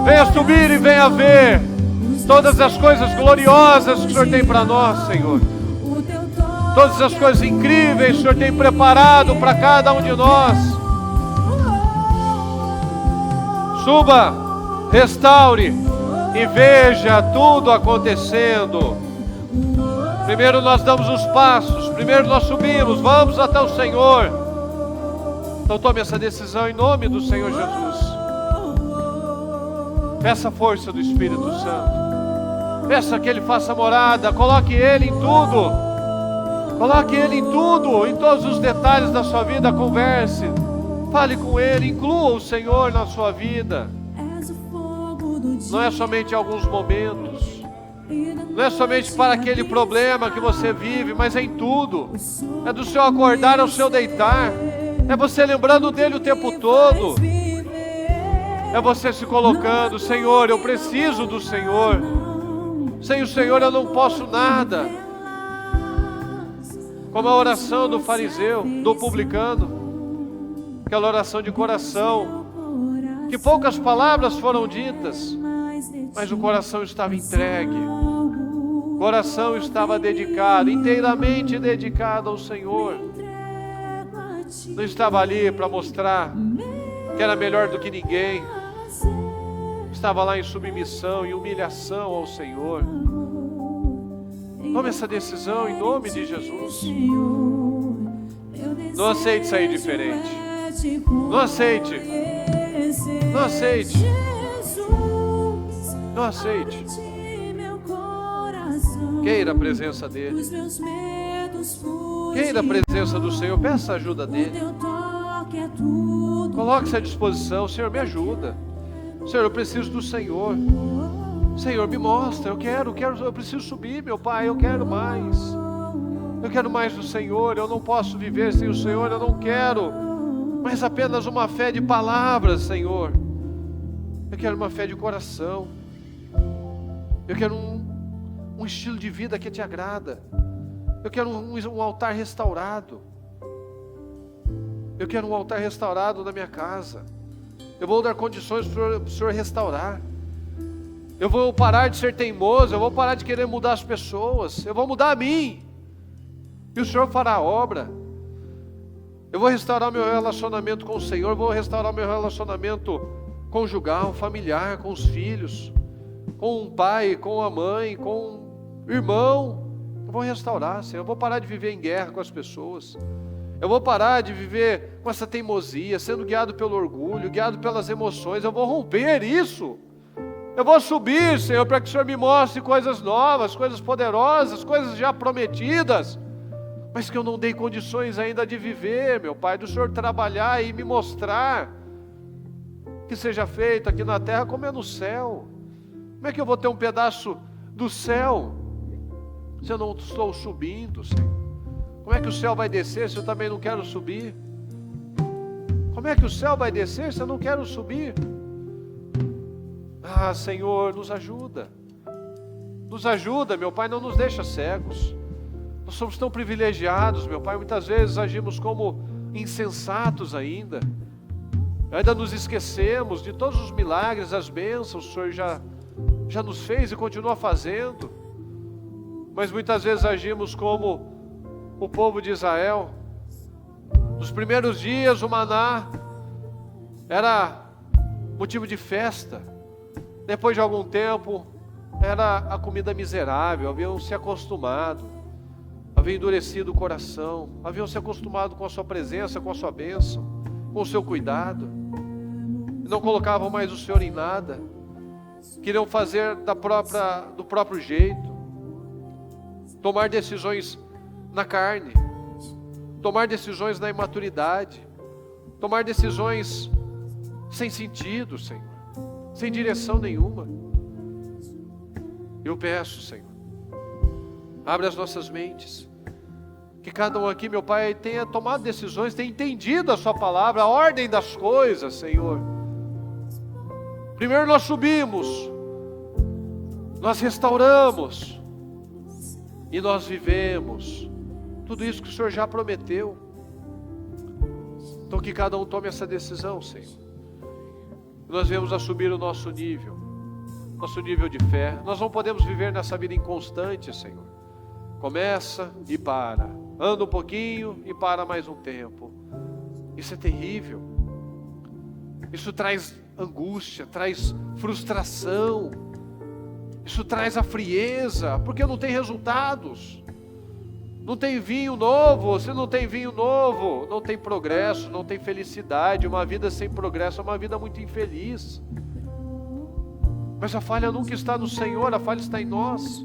Venha subir e venha ver todas as coisas gloriosas que o Senhor tem para nós, Senhor. Todas as coisas incríveis que o Senhor tem preparado para cada um de nós. Suba, restaure e veja tudo acontecendo. Primeiro nós damos os passos, primeiro nós subimos, vamos até o Senhor. Então tome essa decisão em nome do Senhor Jesus. Peça a força do Espírito Santo. Peça que Ele faça morada, coloque Ele em tudo. Coloque Ele em tudo, em todos os detalhes da sua vida, converse. Fale com Ele, inclua o Senhor na sua vida. Não é somente em alguns momentos. Não é somente para aquele problema que você vive, mas é em tudo. É do seu acordar ao seu deitar. É você lembrando dEle o tempo todo. É você se colocando, Senhor, eu preciso do Senhor. Sem o Senhor eu não posso nada. Como a oração do fariseu, do publicano. Aquela oração de coração, que poucas palavras foram ditas, mas o coração estava entregue, o coração estava dedicado, inteiramente dedicado ao Senhor. Não estava ali para mostrar que era melhor do que ninguém, estava lá em submissão e humilhação ao Senhor. Tome essa decisão em nome de Jesus. Não aceite sair diferente. Não aceite. Não aceite. Não aceite. Queira a presença dEle. Queira a presença do Senhor. Peça a ajuda dEle. Coloque-se à disposição. Senhor, me ajuda. Senhor, eu preciso do Senhor. Senhor, me mostra, eu preciso subir, meu Pai, eu quero mais. Eu quero mais do Senhor, eu não posso viver sem o Senhor, eu não quero mais apenas uma fé de palavras, Senhor. Eu quero uma fé de coração. Eu quero um estilo de vida que te agrada. Eu quero um altar restaurado. Eu quero um altar restaurado na minha casa. Eu vou dar condições para o Senhor restaurar. Eu vou parar de ser teimoso, eu vou parar de querer mudar as pessoas. Eu vou mudar a mim. E o Senhor fará a obra. Eu vou restaurar meu relacionamento com o Senhor. Eu vou restaurar meu relacionamento conjugal, familiar, com os filhos, com o pai, com a mãe, com o irmão. Eu vou restaurar, Senhor. Eu vou parar de viver em guerra com as pessoas. Eu vou parar de viver com essa teimosia, sendo guiado pelo orgulho, guiado pelas emoções. Eu vou romper isso. Eu vou subir, Senhor, para que o Senhor me mostre coisas novas, coisas poderosas, coisas já prometidas, mas que eu não dei condições ainda de viver, meu Pai, do Senhor trabalhar e me mostrar que seja feito aqui na terra como é no céu. Como é que eu vou ter um pedaço do céu se eu não estou subindo, Senhor? Como é que o céu vai descer se eu também não quero subir? Como é que o céu vai descer se eu não quero subir? Ah, Senhor, nos ajuda. Nos ajuda, meu Pai, não nos deixa cegos. Nós somos tão privilegiados, meu Pai, muitas vezes agimos como insensatos ainda nos esquecemos de todos os milagres, as bênçãos que o Senhor já nos fez e continua fazendo. Mas muitas vezes agimos como o povo de Israel. Nos primeiros dias o maná era motivo de festa. Depois de algum tempo era a comida miserável. Haviam se acostumado, haviam endurecido o coração, haviam se acostumado com a sua presença, com a sua bênção, com o seu cuidado. Não colocavam mais o Senhor em nada. Queriam fazer do próprio jeito. Tomar decisões na carne, tomar decisões na imaturidade, tomar decisões sem sentido, Senhor, sem direção nenhuma. Eu peço, Senhor, abre as nossas mentes, que cada um aqui, meu Pai, tenha tomado decisões, tenha entendido a sua palavra, a ordem das coisas, Senhor. Primeiro nós subimos, nós restauramos e nós vivemos tudo isso que o Senhor já prometeu. Então que cada um tome essa decisão, Senhor. Nós viemos a subir o nosso nível de fé. Nós não podemos viver nessa vida inconstante, Senhor. Começa e para, anda um pouquinho e para mais um tempo. Isso é terrível. Isso traz angústia, traz frustração. Isso traz a frieza, porque não tem resultados. Não tem vinho novo. Se não tem vinho novo, não tem progresso, não tem felicidade. Uma vida sem progresso é uma vida muito infeliz. Mas a falha nunca está no Senhor, a falha está em nós.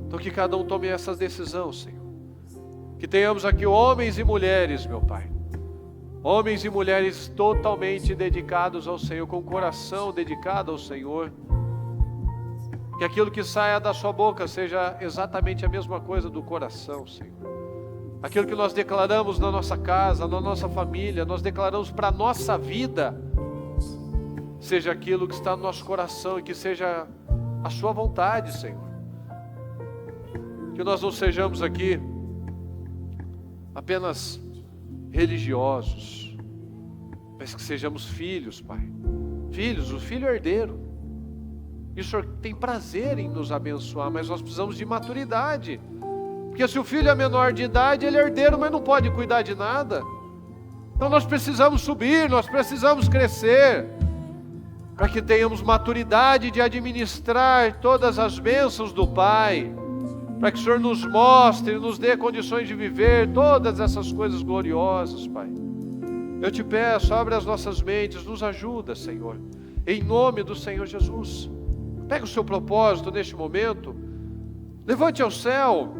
Então que cada um tome essa decisão, Senhor. Que tenhamos aqui homens e mulheres, meu Pai. Homens e mulheres totalmente dedicados ao Senhor, com o coração dedicado ao Senhor. Que aquilo que saia da sua boca seja exatamente a mesma coisa do coração, Senhor. Aquilo que nós declaramos na nossa casa, na nossa família, nós declaramos para a nossa vida, seja aquilo que está no nosso coração e que seja a sua vontade, Senhor. Que nós não sejamos aqui apenas religiosos, mas que sejamos filhos, Pai. Filhos, o filho herdeiro. E o Senhor tem prazer em nos abençoar, mas nós precisamos de maturidade. Porque se o filho é menor de idade, ele é herdeiro, mas não pode cuidar de nada. Então nós precisamos subir, nós precisamos crescer, para que tenhamos maturidade de administrar todas as bênçãos do Pai, para que o Senhor nos mostre, nos dê condições de viver todas essas coisas gloriosas, Pai. Eu te peço, abre as nossas mentes, nos ajuda, Senhor, em nome do Senhor Jesus. Pega o seu propósito neste momento, levante ao céu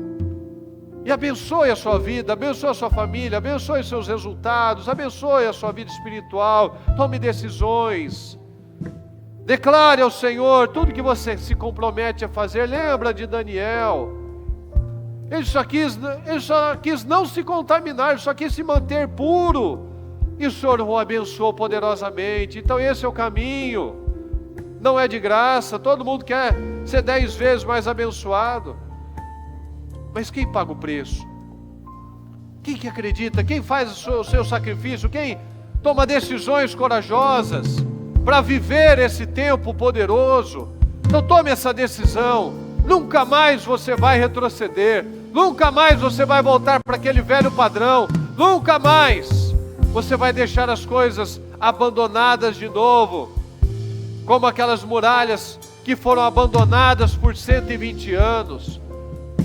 e abençoe a sua vida, abençoe a sua família, abençoe os seus resultados, abençoe a sua vida espiritual. Tome decisões Declare ao Senhor tudo que você se compromete a fazer. Lembra de Daniel. Ele só quis não se contaminar, ele só quis se manter puro. E o Senhor o abençoou poderosamente. Então esse é o caminho. Não é de graça. Todo mundo quer ser 10 vezes mais abençoado. Mas quem paga o preço? Quem que acredita? Quem faz o seu sacrifício? Quem toma decisões corajosas para viver esse tempo poderoso? Então tome essa decisão. Nunca mais você vai retroceder. Nunca mais você vai voltar para aquele velho padrão. Nunca mais você vai deixar as coisas abandonadas de novo, como aquelas muralhas que foram abandonadas por 120 anos.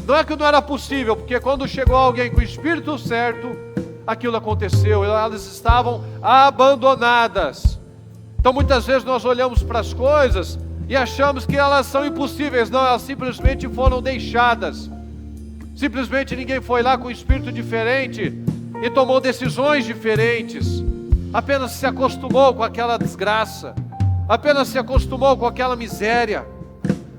Não é que não era possível, porque quando chegou alguém com o Espírito certo, aquilo aconteceu. Elas estavam abandonadas. Então muitas vezes nós olhamos para as coisas e achamos que elas são impossíveis. Não, elas simplesmente foram deixadas. Simplesmente ninguém foi lá com um espírito diferente e tomou decisões diferentes. Apenas se acostumou com aquela desgraça. Apenas se acostumou com aquela miséria.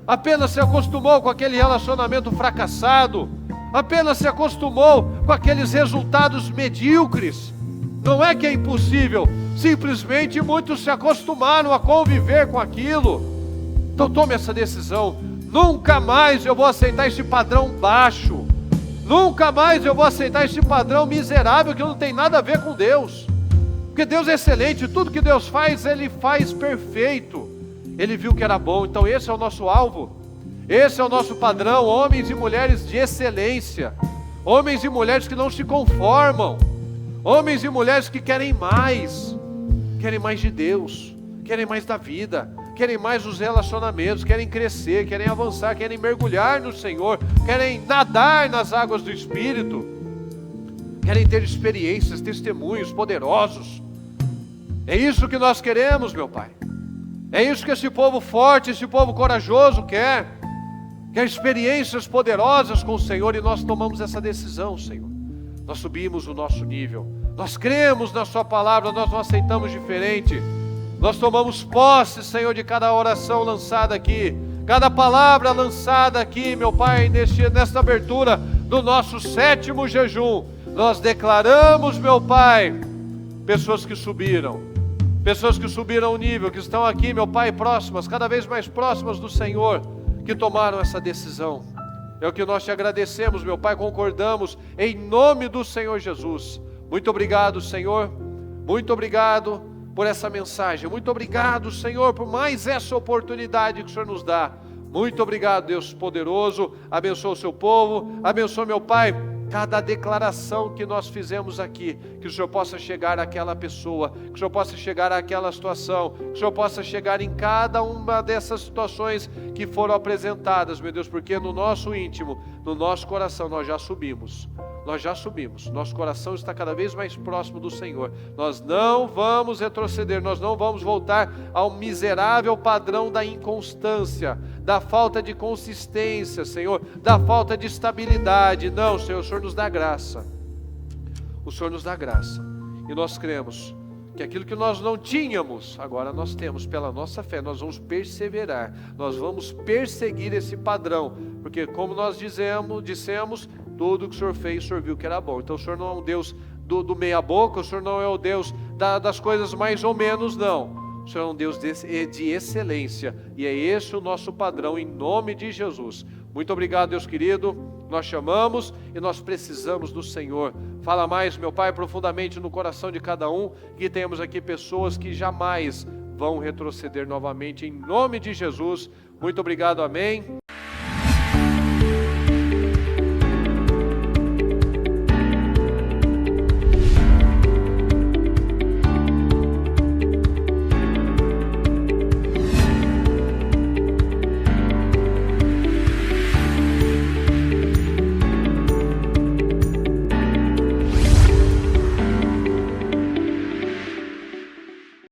Apenas se acostumou com aquele relacionamento fracassado. Apenas se acostumou com aqueles resultados medíocres. Não é que é impossível. Simplesmente muitos se acostumaram a conviver com aquilo. Então tome essa decisão. Nunca mais eu vou aceitar esse padrão baixo. Nunca mais eu vou aceitar esse padrão miserável que não tem nada a ver com Deus. Porque Deus é excelente, tudo que Deus faz, Ele faz perfeito. Ele viu que era bom, então esse é o nosso alvo. Esse é o nosso padrão, homens e mulheres de excelência. Homens e mulheres que não se conformam. Homens e mulheres que querem mais de Deus, querem mais da vida, querem mais os relacionamentos, querem crescer, querem avançar, querem mergulhar no Senhor, querem nadar nas águas do Espírito, querem ter experiências, testemunhos poderosos. É isso que nós queremos, meu Pai. É isso que esse povo forte, esse povo corajoso quer experiências poderosas com o Senhor, e nós tomamos essa decisão, Senhor. Nós subimos o nosso nível, nós cremos na Sua palavra, nós não aceitamos diferente. Nós tomamos posse, Senhor, de cada oração lançada aqui, cada palavra lançada aqui, meu Pai, nesta abertura do nosso 7º jejum. Nós declaramos, meu Pai, pessoas que subiram o nível, que estão aqui, meu Pai, próximas, cada vez mais próximas do Senhor, que tomaram essa decisão. É o que nós te agradecemos, meu Pai, concordamos em nome do Senhor Jesus. Muito obrigado, Senhor, muito obrigado por essa mensagem, muito obrigado, Senhor, por mais essa oportunidade que o Senhor nos dá. Muito obrigado, Deus poderoso, abençoa o seu povo, abençoa, meu Pai, cada declaração que nós fizemos aqui, que o Senhor possa chegar àquela pessoa, que o Senhor possa chegar àquela situação, que o Senhor possa chegar em cada uma dessas situações que foram apresentadas, meu Deus, porque no nosso íntimo, no nosso coração, nós já subimos, nosso coração está cada vez mais próximo do Senhor. Nós não vamos retroceder, nós não vamos voltar ao miserável padrão da inconstância, da falta de consistência, Senhor, da falta de estabilidade. Não, Senhor, o Senhor nos dá graça, o Senhor nos dá graça, e nós cremos que aquilo que nós não tínhamos, agora nós temos pela nossa fé. Nós vamos perseverar, nós vamos perseguir esse padrão, porque como nós dissemos, tudo que o Senhor fez, o Senhor viu que era bom. Então o Senhor não é um Deus do meia boca, o Senhor não é o Deus das coisas mais ou menos, não. O Senhor é um Deus de excelência, e é esse o nosso padrão, em nome de Jesus. Muito obrigado, Deus querido, nós chamamos e nós precisamos do Senhor. Fala mais, meu Pai, profundamente no coração de cada um, que temos aqui pessoas que jamais vão retroceder novamente, em nome de Jesus. Muito obrigado, amém.